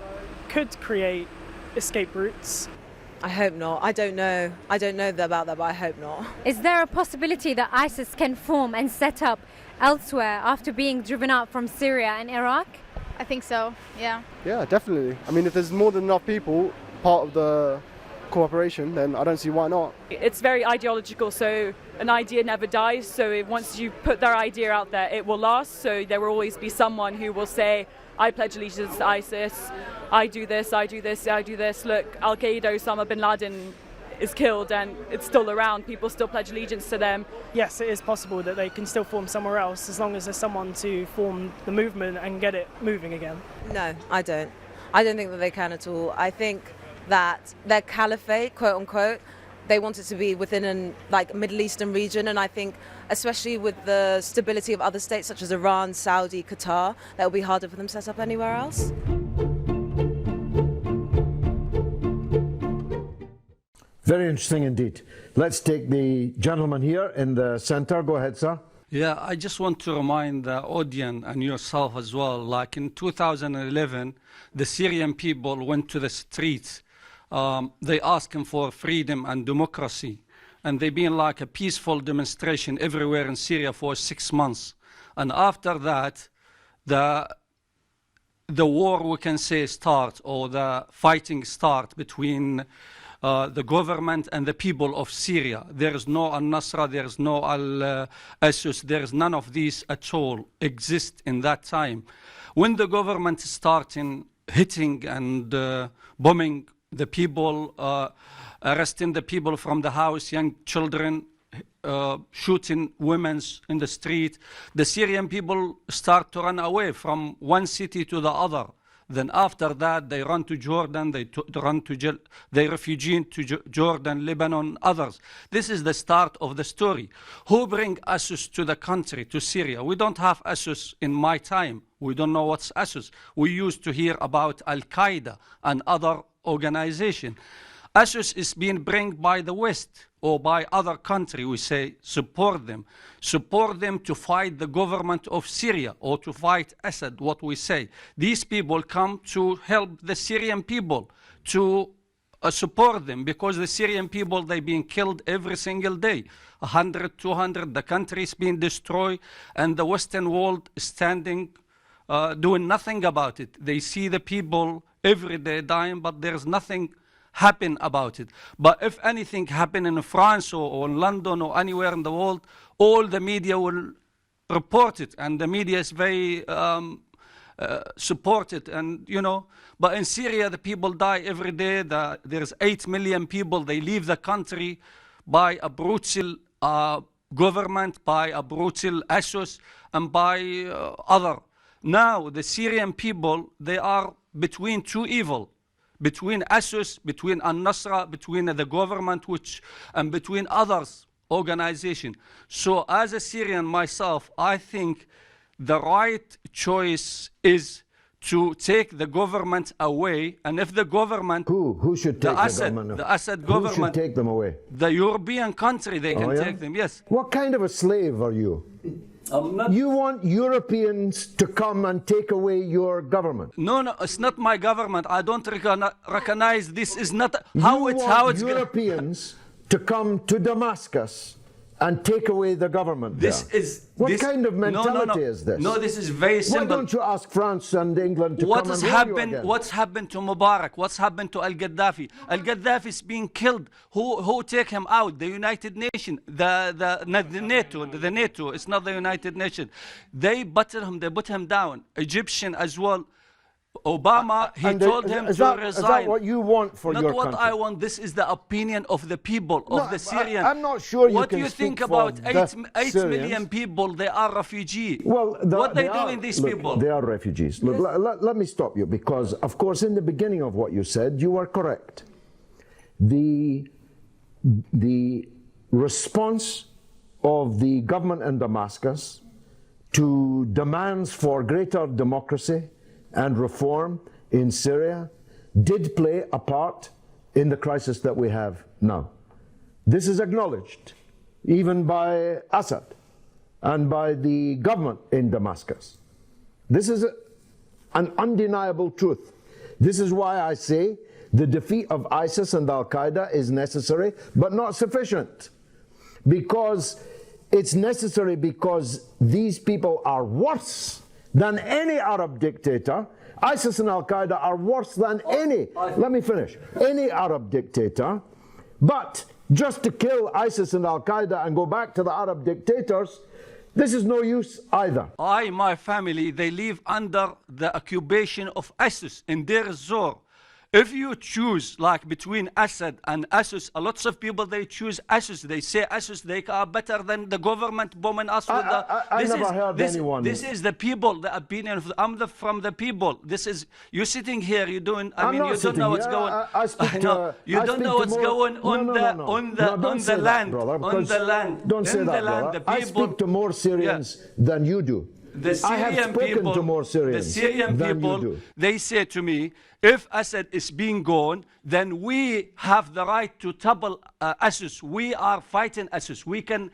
could create escape routes. I hope not. I don't know about that, but I hope not. Is there a possibility that ISIS can form and set up elsewhere after being driven out from Syria and Iraq? I think so, yeah. Yeah, definitely. I mean, if there's more than enough people part of the cooperation, then I don't see why not. It's very ideological, so an idea never dies. So once you put their idea out there, it will last. So there will always be someone who will say, I pledge allegiance to ISIS, I do this, I do this, I do this. Look, Al-Qaeda, Osama bin Laden is killed and it's still around. People still pledge allegiance to them. Yes, it is possible that they can still form somewhere else, as long as there's someone to form the movement and get it moving again. No, I don't. I don't think that they can at all. I think that their caliphate, quote unquote, they want it to be within an Middle Eastern region, and I think especially with the stability of other states such as Iran, Saudi, Qatar, that will be harder for them to set up anywhere else. Very interesting indeed. Let's take the gentleman here in the center. Go ahead, sir. Yeah, I just want to remind the audience and yourself as well, like in 2011, the Syrian people went to the streets. They asking for freedom and democracy. And they've been like a peaceful demonstration everywhere in Syria for 6 months. And after that, the war, we can say, start, or the fighting start between the government and the people of Syria. There is no al-Nusra, there is no al-Asus, there is none of these at all exist in that time. When the government started hitting and bombing the people, arresting the people from the house, young children, shooting women in the street, the Syrian people start to run away from one city to the other. Then after that, they run to Jordan, they refugee to Jordan, Lebanon, others. This is the start of the story. Who bring ASUS to the country, to Syria? We don't have ASUS in my time. We don't know what's ASUS. We used to hear about Al-Qaeda and other organizations. ASUS is being brought by the West or by other country. We say support them to fight the government of Syria or to fight Assad. What we say, these people come to help the Syrian people, to support them, because the Syrian people, they've been killed every single day, 100, 200. The country is being destroyed, and the Western world standing, doing nothing about it. They see the people every day dying, but there's nothing happen about it. But if anything happen in France or in London or anywhere in the world, all the media will report it, and the media is very supported, and but in Syria the people die every day. There's 8 million people, they leave the country by a brutal government, by a brutal ASUS, and by other. Now the Syrian people, they are between two evil, between ASUS, between al-Nusra, between the government, and between others organization. So as a Syrian myself, I think the right choice is to take the government away. And if the government... Who should take the government away? The Assad government. Who should take them away? The European country, they can take them, yes. What kind of a slave are you? You want Europeans to come and take away your government? No, it's not my government. I don't recognize this is not You want Europeans to come to Damascus and take away the government. What kind of mentality is this? No, this is very simple. Why don't you ask France and England to come and rule you again? What's happened to Mubarak? What's happened to Al-Gaddafi? Al-Gaddafi is being killed. Who take him out? The United Nations, the NATO. It's not the United Nations. They put him down. Egyptian as well. Obama, he told him to resign. Is that what you want for Not your what country? I want. This is the opinion of the people, of the Syrians. I'm not sure you what can do you speak think for about the 8 Syrians. million people? They are refugees. Well, what they doing, these look, people? They are refugees. Look, let me stop you, because, of course, in the beginning of what you said, you were correct. The response of the government in Damascus to demands for greater democracy and reform in Syria did play a part in the crisis that we have now. This is acknowledged even by Assad and by the government in Damascus. This is an undeniable truth. This is why I say the defeat of ISIS and Al-Qaeda is necessary but not sufficient, because it's necessary because these people are worse than any Arab dictator. ISIS and Al-Qaeda are worse than any Arab dictator. But just to kill ISIS and Al-Qaeda and go back to the Arab dictators, this is no use either. My family, they live under the occupation of ISIS in Deir ez-Zor. If you choose, like between Assad and ISIS, a lots of people, they choose ISIS. They say ISIS, they are better than the government bombing us with I never heard anyone. This is the people, the opinion of from the people. This is, you're sitting here, you're doing, I mean, you don't know what's going on. You don't know what's going on the land. On the land. Don't say that, brother. I speak to more Syrians than you do. The Syrian I have spoken people, to more Syrians the Syrian than people, you do. they say to me, if Assad is being gone, then we have the right to topple ISIS. We are fighting ISIS. We can.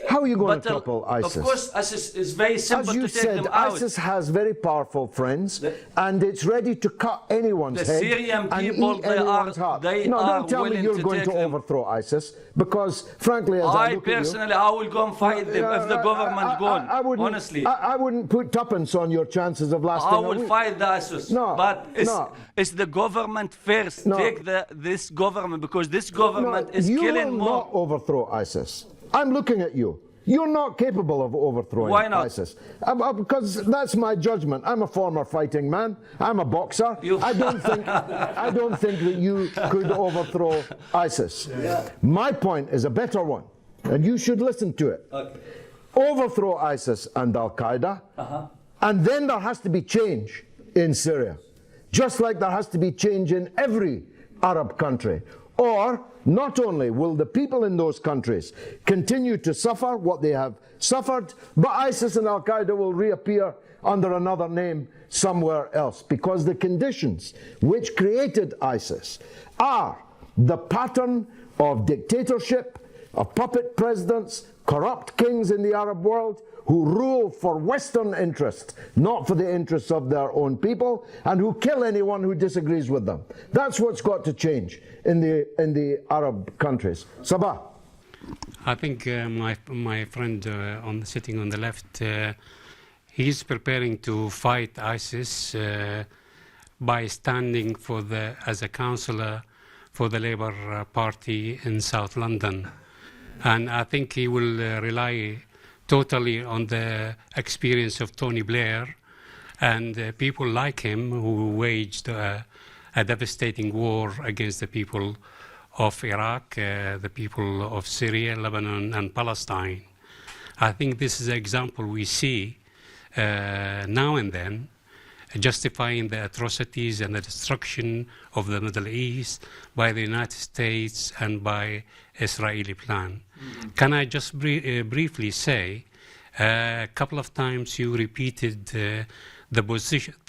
How are you going to topple ISIS? Of course, ISIS is very simple to take them out. ISIS has very powerful friends, and it's ready to cut anyone's head Syrian and people, eat anyone's heart. Don't tell me you're going to overthrow ISIS, because, frankly, as I look personally, at you, I will go and fight them if the government's gone. Honestly, I wouldn't put tuppence on your chances of lasting I will fight the ISIS. But it's the government first. Take this government, because this government is killing more. You will not overthrow ISIS. I'm looking at you. You're not capable of overthrowing ISIS. Because that's my judgment. I'm a former fighting man. I'm a boxer. I don't think that you could overthrow ISIS. Yeah. My point is a better one, and you should listen to it. Okay. Overthrow ISIS and Al-Qaeda, and then there has to be change in Syria, just like there has to be change in every Arab country. Or not only will the people in those countries continue to suffer what they have suffered, but ISIS and Al-Qaeda will reappear under another name somewhere else, because the conditions which created ISIS are the pattern of dictatorship, of puppet presidents, corrupt kings in the Arab world, who rule for Western interests, not for the interests of their own people, and who kill anyone who disagrees with them. That's what's got to change in the Arab countries. Sabah. I think my friend sitting on the left, he's preparing to fight ISIS by standing as a councillor for the Labour Party in South London, and I think he will rely totally on the experience of Tony Blair and people like him who waged a devastating war against the people of Iraq, the people of Syria, Lebanon, and Palestine. I think this is an example we see now and then, justifying the atrocities and the destruction of the Middle East by the United States and by Israeli plan. Mm-hmm. Can I just briefly say, a couple of times you repeated the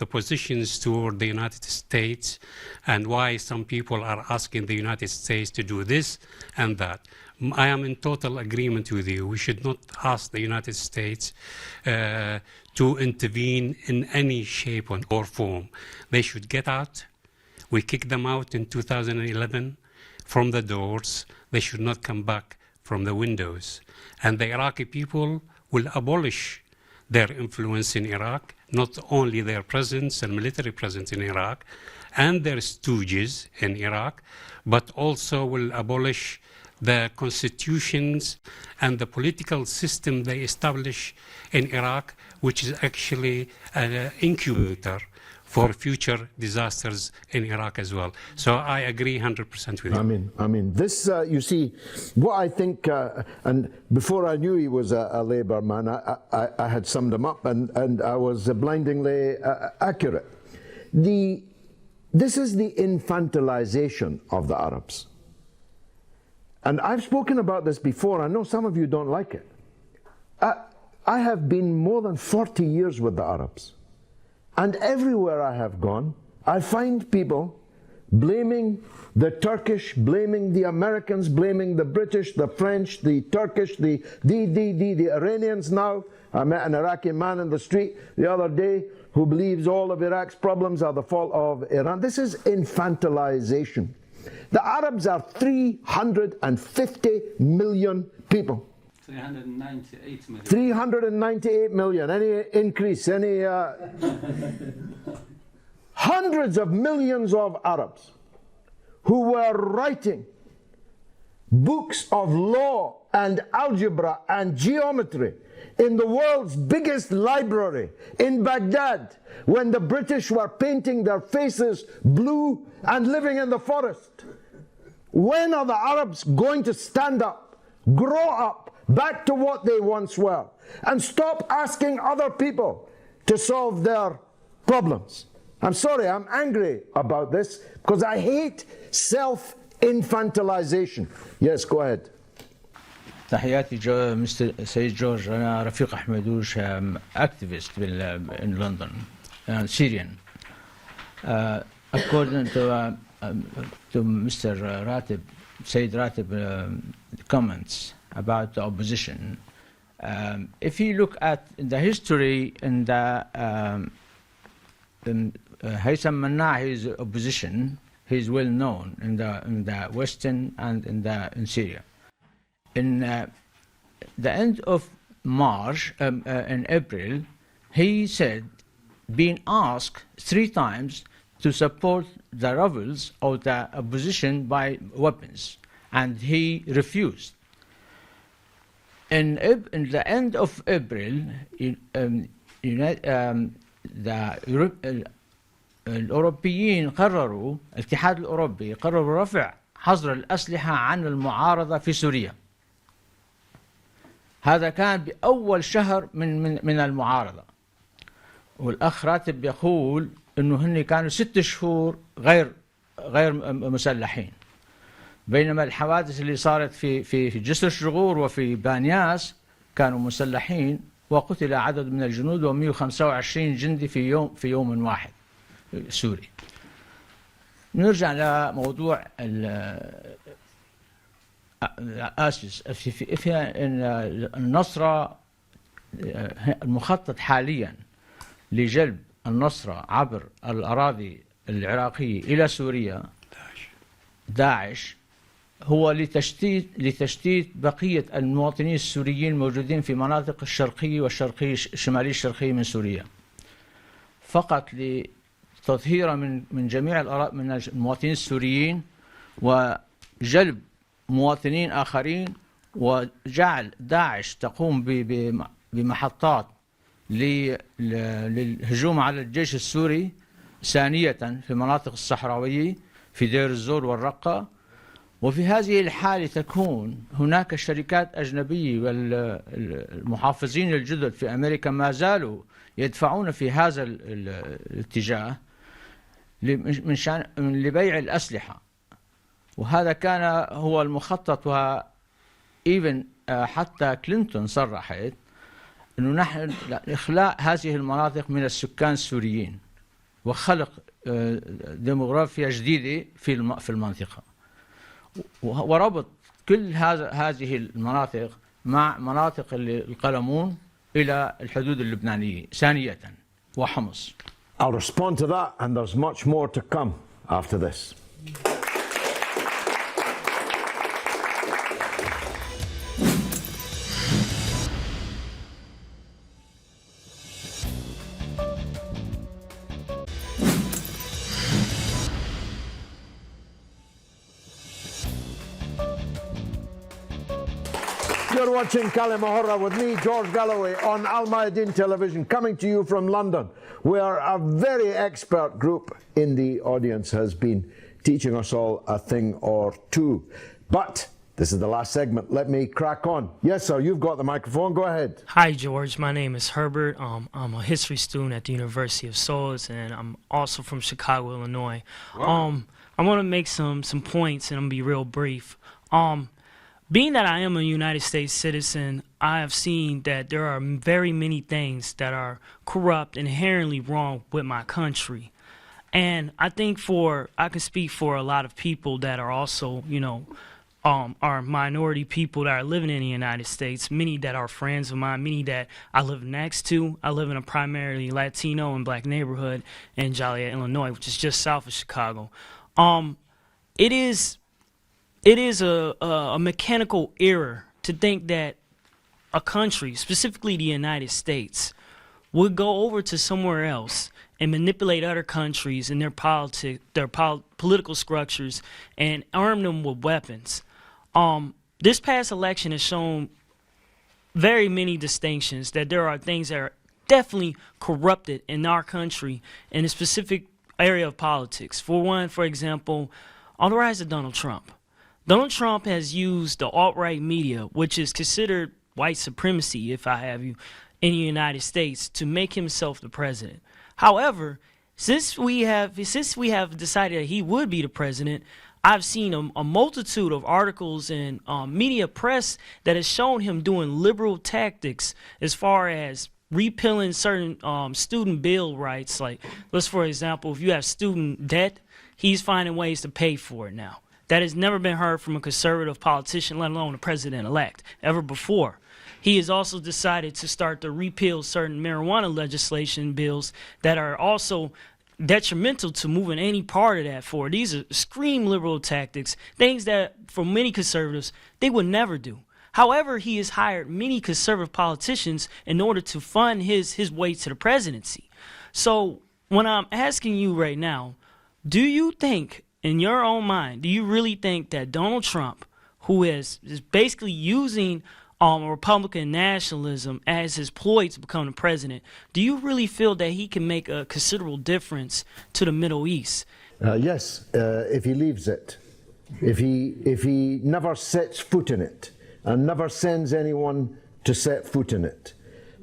positions toward the United States and why some people are asking the United States to do this and that. I am in total agreement with you. We should not ask the United States to intervene in any shape or form. They should get out. We kicked them out in 2011 from the doors. They should not come back from the windows. And the Iraqi people will abolish their influence in Iraq, not only their presence and military presence in Iraq and their stooges in Iraq, but also will abolish the constitutions and the political system they establish in Iraq, which is actually an incubator for future disasters in Iraq as well. So I agree 100% with you. I mean, this, you see, what I think, and before I knew he was a Labour man, I had summed him up, and I was blindingly accurate. This is the infantilization of the Arabs. And I've spoken about this before. I know some of you don't like it. I have been more than 40 years with the Arabs. And everywhere I have gone, I find people blaming the Turkish, blaming the Americans, blaming the British, the French, the Turkish, the Iranians now. I met an Iraqi man in the street the other day who believes all of Iraq's problems are the fault of Iran. This is infantilization. The Arabs are 350 million people. 398 million. 398 million. Any increase, any... hundreds of millions of Arabs who were writing books of law and algebra and geometry in the world's biggest library in Baghdad when the British were painting their faces blue and living in the forest. When are the Arabs going to stand up, grow up, back to what they once were, and stop asking other people to solve their problems? I'm sorry, I'm angry about this because I hate self-infantilization. Yes, go ahead. تحياتي مستر سيد جورج. أنا رفيق أحمدوش activist in London, Syrian. According to Mr. Ratib, Said Ratib comments about the opposition. If you look at the history in the Haytham Manna, his opposition, he's well known in the Western and in Syria. In the end of March, in April, he said, being asked 3 times to support the rebels or the opposition by weapons, and he refused. In the end of April, الأوروبيين قرروا، الاتحاد الأوروبي قرروا رفع حظر الأسلحة عن المعارضة في سوريا. هذا كان بأول شهر من المعارضة. والأخ راتب يقول إنه هن كانوا 6 شهور غير مسلحين، بينما الحوادث اللي صارت في جسر الشغور وفي بانياس كانوا مسلحين وقتل عدد من الجنود و125 جندي في يوم واحد سوري. نرجع لموضوع آسيس. النصرة المخطط حاليا لجلب النصرة عبر الأراضي العراقية إلى سوريا، داعش، هو لتشتيت بقية المواطنين السوريين الموجودين في مناطق الشرقية الشمالية الشرقية من سوريا، فقط لتطهير من جميع من المواطنين السوريين وجلب مواطنين آخرين، وجعل داعش تقوم بمحطات للهجوم على الجيش السوري، ثانية في المناطق الصحراوية في دير الزور والرقة. وفي هذه الحالة تكون هناك شركات أجنبية والمحافظين الجدد في أمريكا ما زالوا يدفعون في هذا الاتجاه لبيع الأسلحة، وهذا كان هو المخطط. وإيفن حتى كلينتون صرحت أنه نحن إخلاء هذه المناطق من السكان السوريين وخلق ديموغرافيا جديدة في المنطقة، وربط كل هذه المناطق مع مناطق القلمون إلى الحدود اللبنانية ثانية وحمص. I'll respond to that, and there's much more to come after this. You're watching كلمة with me, George Galloway, on Al Mayadeen Television, coming to you from London, where a very expert group in the audience has been teaching us all a thing or two. But this is the last segment. Let me crack on. Yes, sir, you've got the microphone. Go ahead. Hi, George. My name is Herbert. I'm a history student at the University of Souls, and I'm also from Chicago, Illinois. Wow. I want to make some points, and I'm going to be real brief. Being that I am a United States citizen, I have seen that there are very many things that are corrupt and inherently wrong with my country. And I think I can speak for a lot of people that are also, are minority people that are living in the United States, many that are friends of mine, many that I live next to. I live in a primarily Latino and black neighborhood in Joliet, Illinois, which is just south of Chicago. It is a mechanical error to think that a country, specifically the United States, would go over to somewhere else and manipulate other countries and their political structures and arm them with weapons. This past election has shown very many distinctions that there are things that are definitely corrupted in our country in a specific area of politics. For one, for example, on the rise of Donald Trump. Donald Trump has used the alt-right media, which is considered white supremacy, if I have you, in the United States, to make himself the president. However, since we have decided that he would be the president, I've seen a multitude of articles and media press that has shown him doing liberal tactics as far as repealing certain student bill rights. Like, let's for example, if you have student debt, he's finding ways to pay for it now. That has never been heard from a conservative politician, let alone a president-elect, ever before. He has also decided to start to repeal certain marijuana legislation bills that are also detrimental to moving any part of that forward. These are extreme liberal tactics, things that for many conservatives, they would never do. However, he has hired many conservative politicians in order to fund his way to the presidency. So when I'm asking you right now, do you think, in your own mind, do you really think that Donald Trump, who is basically using Republican nationalism as his ploy to become the president, do you really feel that he can make a considerable difference to the Middle East? Yes, if he leaves it. If he never sets foot in it and never sends anyone to set foot in it,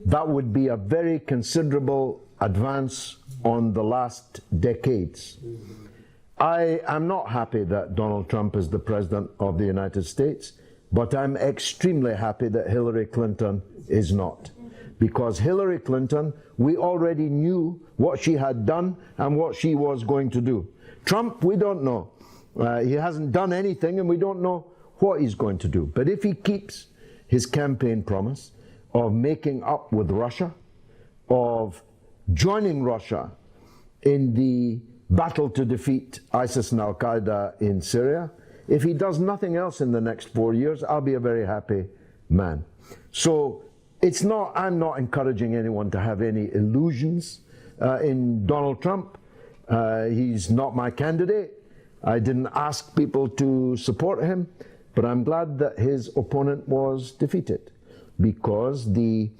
that would be a very considerable advance on the last decades. I am not happy that Donald Trump is the president of the United States, but I'm extremely happy that Hillary Clinton is not. Because Hillary Clinton, we already knew what she had done and what she was going to do. Trump, we don't know. He hasn't done anything and we don't know what he's going to do. But if he keeps his campaign promise of making up with Russia, of joining Russia in the battle to defeat ISIS and Al-Qaeda in Syria, if he does nothing else in the next 4 years, I'll be a very happy man. So I'm not encouraging anyone to have any illusions in Donald Trump. He's not my candidate. I didn't ask people to support him, but I'm glad that his opponent was defeated, because the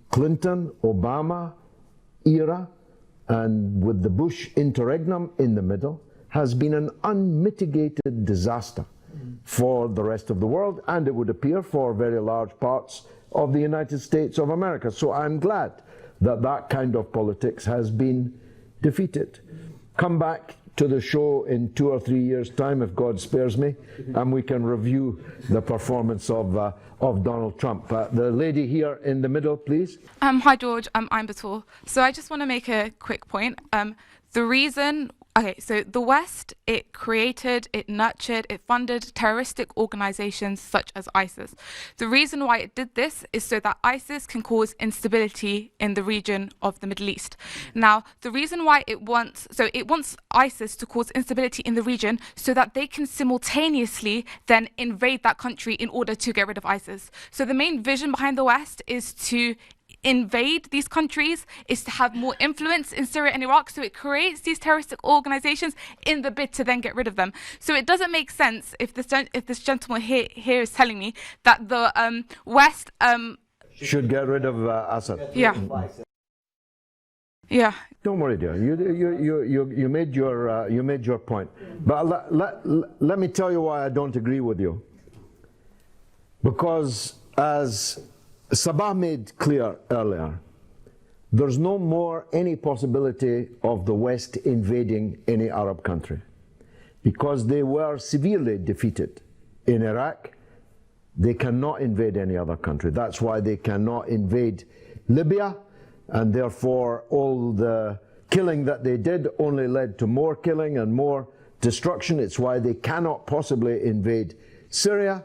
Clinton-Obama era, and with the Bush interregnum in the middle, has been an unmitigated disaster for the rest of the world, and it would appear for very large parts of the United States of America. So I'm glad that that kind of politics has been defeated. Come back to the show in 2 or 3 years' time, if God spares me, and we can review the performance of Donald Trump. The lady here in the middle, please. Hi, George. I'm Batul. So I just want to make a quick point. So the West, it created, it nurtured, it funded terroristic organizations such as ISIS. The reason why it did this is so that ISIS can cause instability in the region of the Middle East. Now, the reason why it wants ISIS to cause instability in the region so that they can simultaneously then invade that country in order to get rid of ISIS. So the main vision behind the West is to invade these countries, is to have more influence in Syria and Iraq. So it creates these terroristic organizations in the bid to then get rid of them. So it doesn't make sense if this gentleman here is telling me that the West should get rid of Assad. Yeah. Yeah. Don't worry, dear. You made your point. But let me tell you why I don't agree with you. Because as Sabah made clear earlier, there's no more any possibility of the West invading any Arab country, because they were severely defeated in Iraq. They cannot invade any other country. That's why they cannot invade Libya, and therefore all the killing that they did only led to more killing and more destruction. It's why they cannot possibly invade Syria,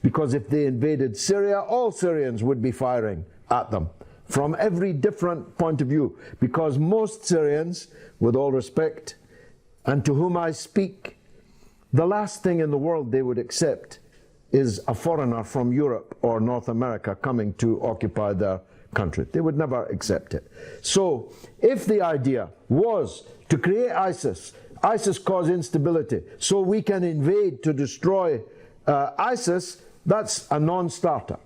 because if they invaded Syria, all Syrians would be firing at them from every different point of view, because most Syrians, with all respect, and to whom I speak, the last thing in the world they would accept is a foreigner from Europe or North America coming to occupy their country. They would never accept it. So if the idea was to create ISIS cause instability, so we can invade to destroy ISIS, that's a non-starter.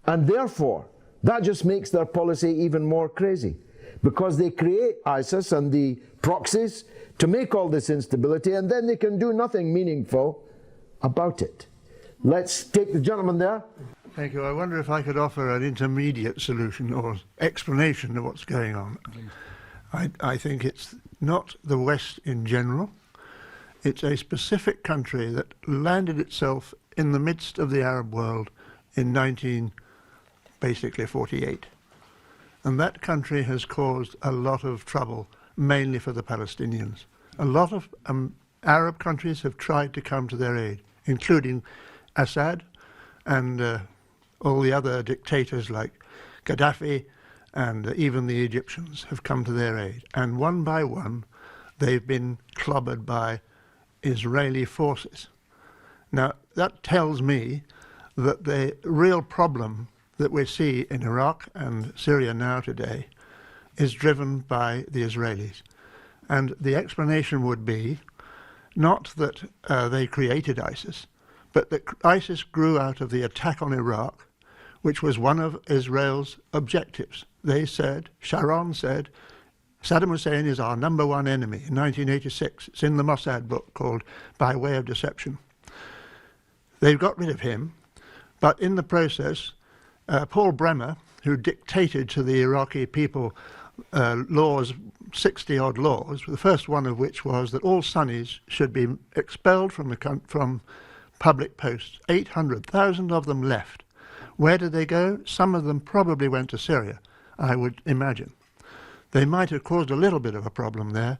And therefore, that just makes their policy even more crazy, because they create ISIS and the proxies to make all this instability, and then they can do nothing meaningful about it. Let's take the gentleman there. Thank you. I wonder if I could offer an intermediate solution or explanation of what's going on. I think it's not the West in general. It's a specific country that landed itself in the midst of the Arab world in 1948. And that country has caused a lot of trouble, mainly for the Palestinians. A lot of Arab countries have tried to come to their aid, including Assad and all the other dictators like Gaddafi, and even the Egyptians have come to their aid. And one by one, they've been clobbered by Israeli forces. Now, that tells me that the real problem that we see in Iraq and Syria now today is driven by the Israelis. And the explanation would be not that they created ISIS, but that ISIS grew out of the attack on Iraq, which was one of Israel's objectives. They said, Sharon said, Saddam Hussein is our #1 enemy in 1986. It's in the Mossad book called By Way of Deception. They got rid of him, but in the process, Paul Bremer, who dictated to the Iraqi people laws, 60-odd laws, the first one of which was that all Sunnis should be expelled from public posts. 800,000 of them left. Where did they go? Some of them probably went to Syria, I would imagine. They might have caused a little bit of a problem there,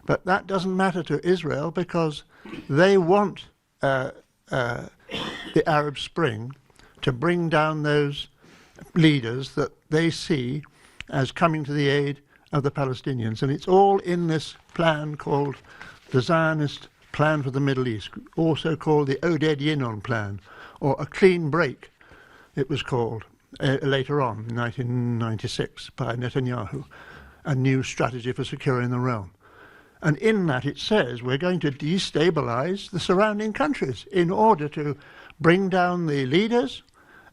but that doesn't matter to Israel, because they want the Arab Spring to bring down those leaders that they see as coming to the aid of the Palestinians. And it's all in this plan called the Zionist Plan for the Middle East, also called the Oded Yinon Plan, or a clean break, it was called later on in 1996 by Netanyahu, a new strategy for securing the realm. And in that it says we're going to destabilize the surrounding countries in order to bring down the leaders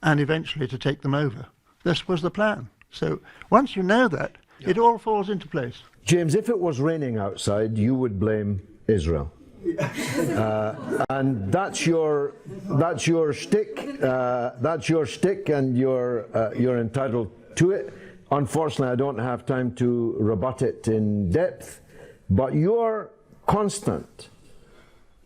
and eventually to take them over. This was the plan. So once you know that, it all falls into place. James, if it was raining outside, you would blame Israel. And that's your shtick. That's your shtick, and you're entitled to it. Unfortunately, I don't have time to rebut it in depth. But your constant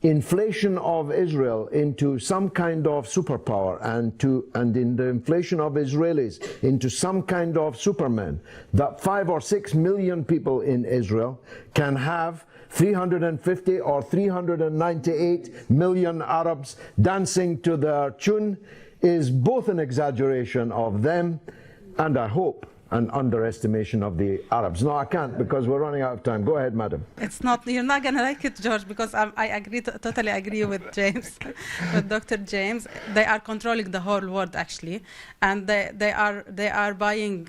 inflation of Israel into some kind of superpower, and in the inflation of Israelis into some kind of supermen, that 5 or 6 million people in Israel can have 350 or 398 million Arabs dancing to their tune, is both an exaggeration of them and, I hope, an underestimation of the Arabs. No, I can't because we're running out of time. Go ahead, madam. It's not, you're not going to like it, George, because I agree, totally agree with James, with Dr. James. They are controlling the whole world, actually, and they are buying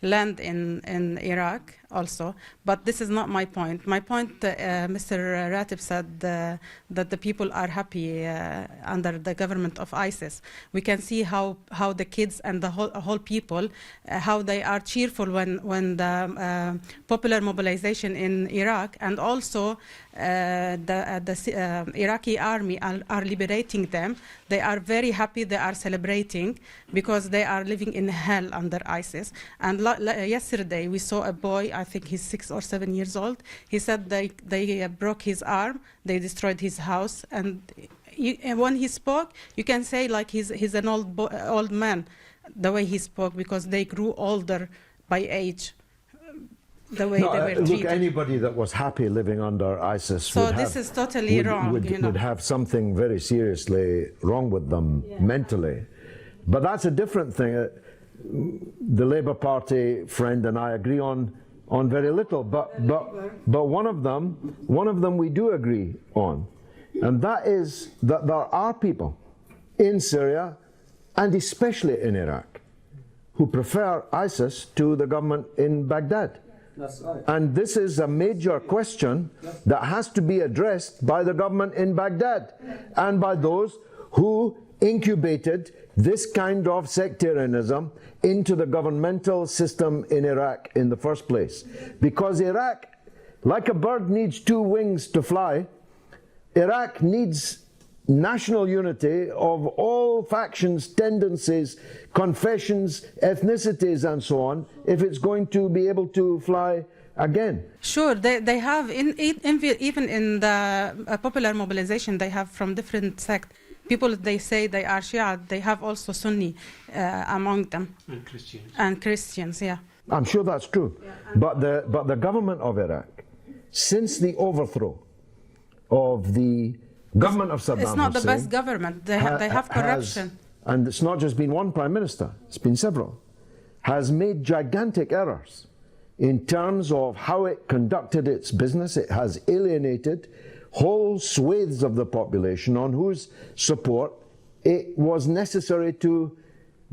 land in Iraq also. But this is not my point. My point, Mr. Ratib said that the people are happy under the government of ISIS. We can see how the kids and the whole people, how they are cheerful when the popular mobilization in Iraq and also the Iraqi army are liberating them. They are very happy, they are celebrating because they are living in hell under ISIS. And yesterday we saw a boy, I think he's 6 or 7 years old. He said they broke his arm, they destroyed his house, and when he spoke, you can say like he's an old man, the way he spoke, because they grew older by age. The way they were treated. Look, anybody that was happy living under ISIS so this is totally wrong. Would have something very seriously wrong with them mentally. But that's a different thing. The Labour Party friend and I agree on very little, but one of them we do agree on, and that is that there are people in Syria and especially in Iraq who prefer ISIS to the government in Baghdad. That's right. And this is a major question that has to be addressed by the government in Baghdad and by those who incubated this kind of sectarianism into the governmental system in Iraq in the first place. Because Iraq, like a bird needs 2 wings to fly, Iraq needs national unity of all factions, tendencies, confessions, ethnicities, and so on, if it's going to be able to fly again. Sure, they have, even in the popular mobilization, they have from different sects. People, they say they are Shia, they have also Sunni among them. And Christians. And Christians, yeah. I'm sure that's true. Yeah, but the government of Iraq, since the overthrow of the government of Saddam Hussein... It's not the best government. They have corruption. And it's not just been one prime minister, it's been several, has made gigantic errors in terms of how it conducted its business. It has alienated whole swathes of the population on whose support it was necessary to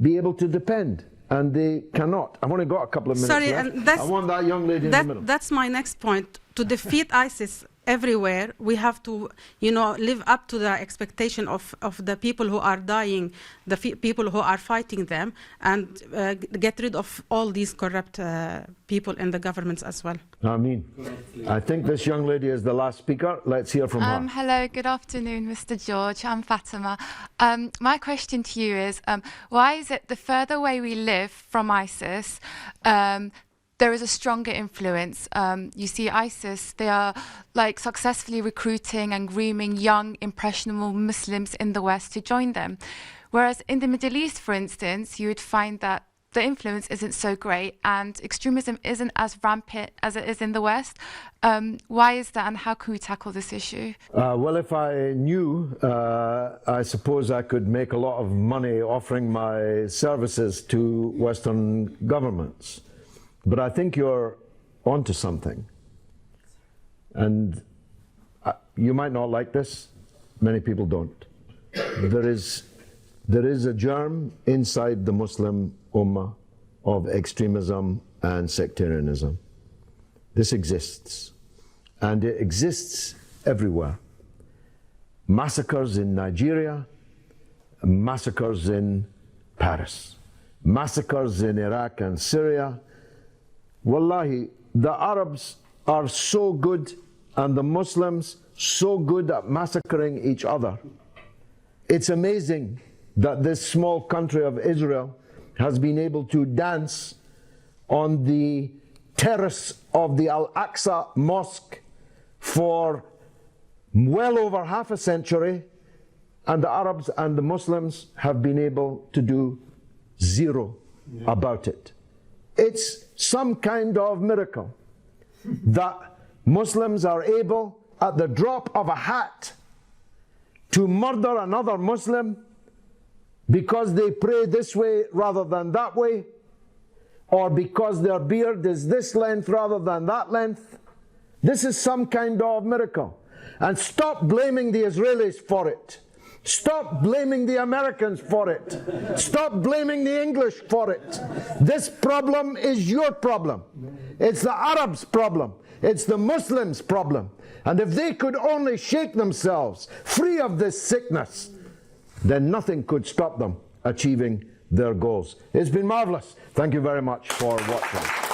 be able to depend. And they cannot. I've only got a couple of minutes left. I want that young lady in the middle. That's my next point. To defeat ISIS everywhere, we have to, live up to the expectation of the people who are dying, the people who are fighting them, and get rid of all these corrupt people in the governments as well. I think this young lady is the last speaker. Let's hear from her. Hello, good afternoon, Mr. George. I'm Fatima. My question to you is, why is it the further away we live from ISIS, there is a stronger influence? You see ISIS, they are like successfully recruiting and grooming young, impressionable Muslims in the West to join them. Whereas in the Middle East, for instance, you would find that the influence isn't so great and extremism isn't as rampant as it is in the West. Why is that, and how can we tackle this issue? Well, if I knew, I suppose I could make a lot of money offering my services to Western governments. But I think you're onto something. And you might not like this. Many people don't. There is a germ inside the Muslim Ummah of extremism and sectarianism. This exists. And it exists everywhere. Massacres in Nigeria, massacres in Paris, massacres in Iraq and Syria. Wallahi, the Arabs are so good and the Muslims so good at massacring each other. It's amazing that this small country of Israel has been able to dance on the terrace of the Al-Aqsa Mosque for well over half a century, and the Arabs and the Muslims have been able to do zero about it. It's some kind of miracle that Muslims are able, at the drop of a hat, to murder another Muslim because they pray this way rather than that way, or because their beard is this length rather than that length. This is some kind of miracle. And stop blaming the Israelis for it. Stop blaming the Americans for it. Stop blaming the English for it. This problem is your problem. It's the Arabs' problem. It's the Muslims' problem. And if they could only shake themselves free of this sickness, then nothing could stop them achieving their goals. It's been marvelous. Thank you very much for watching.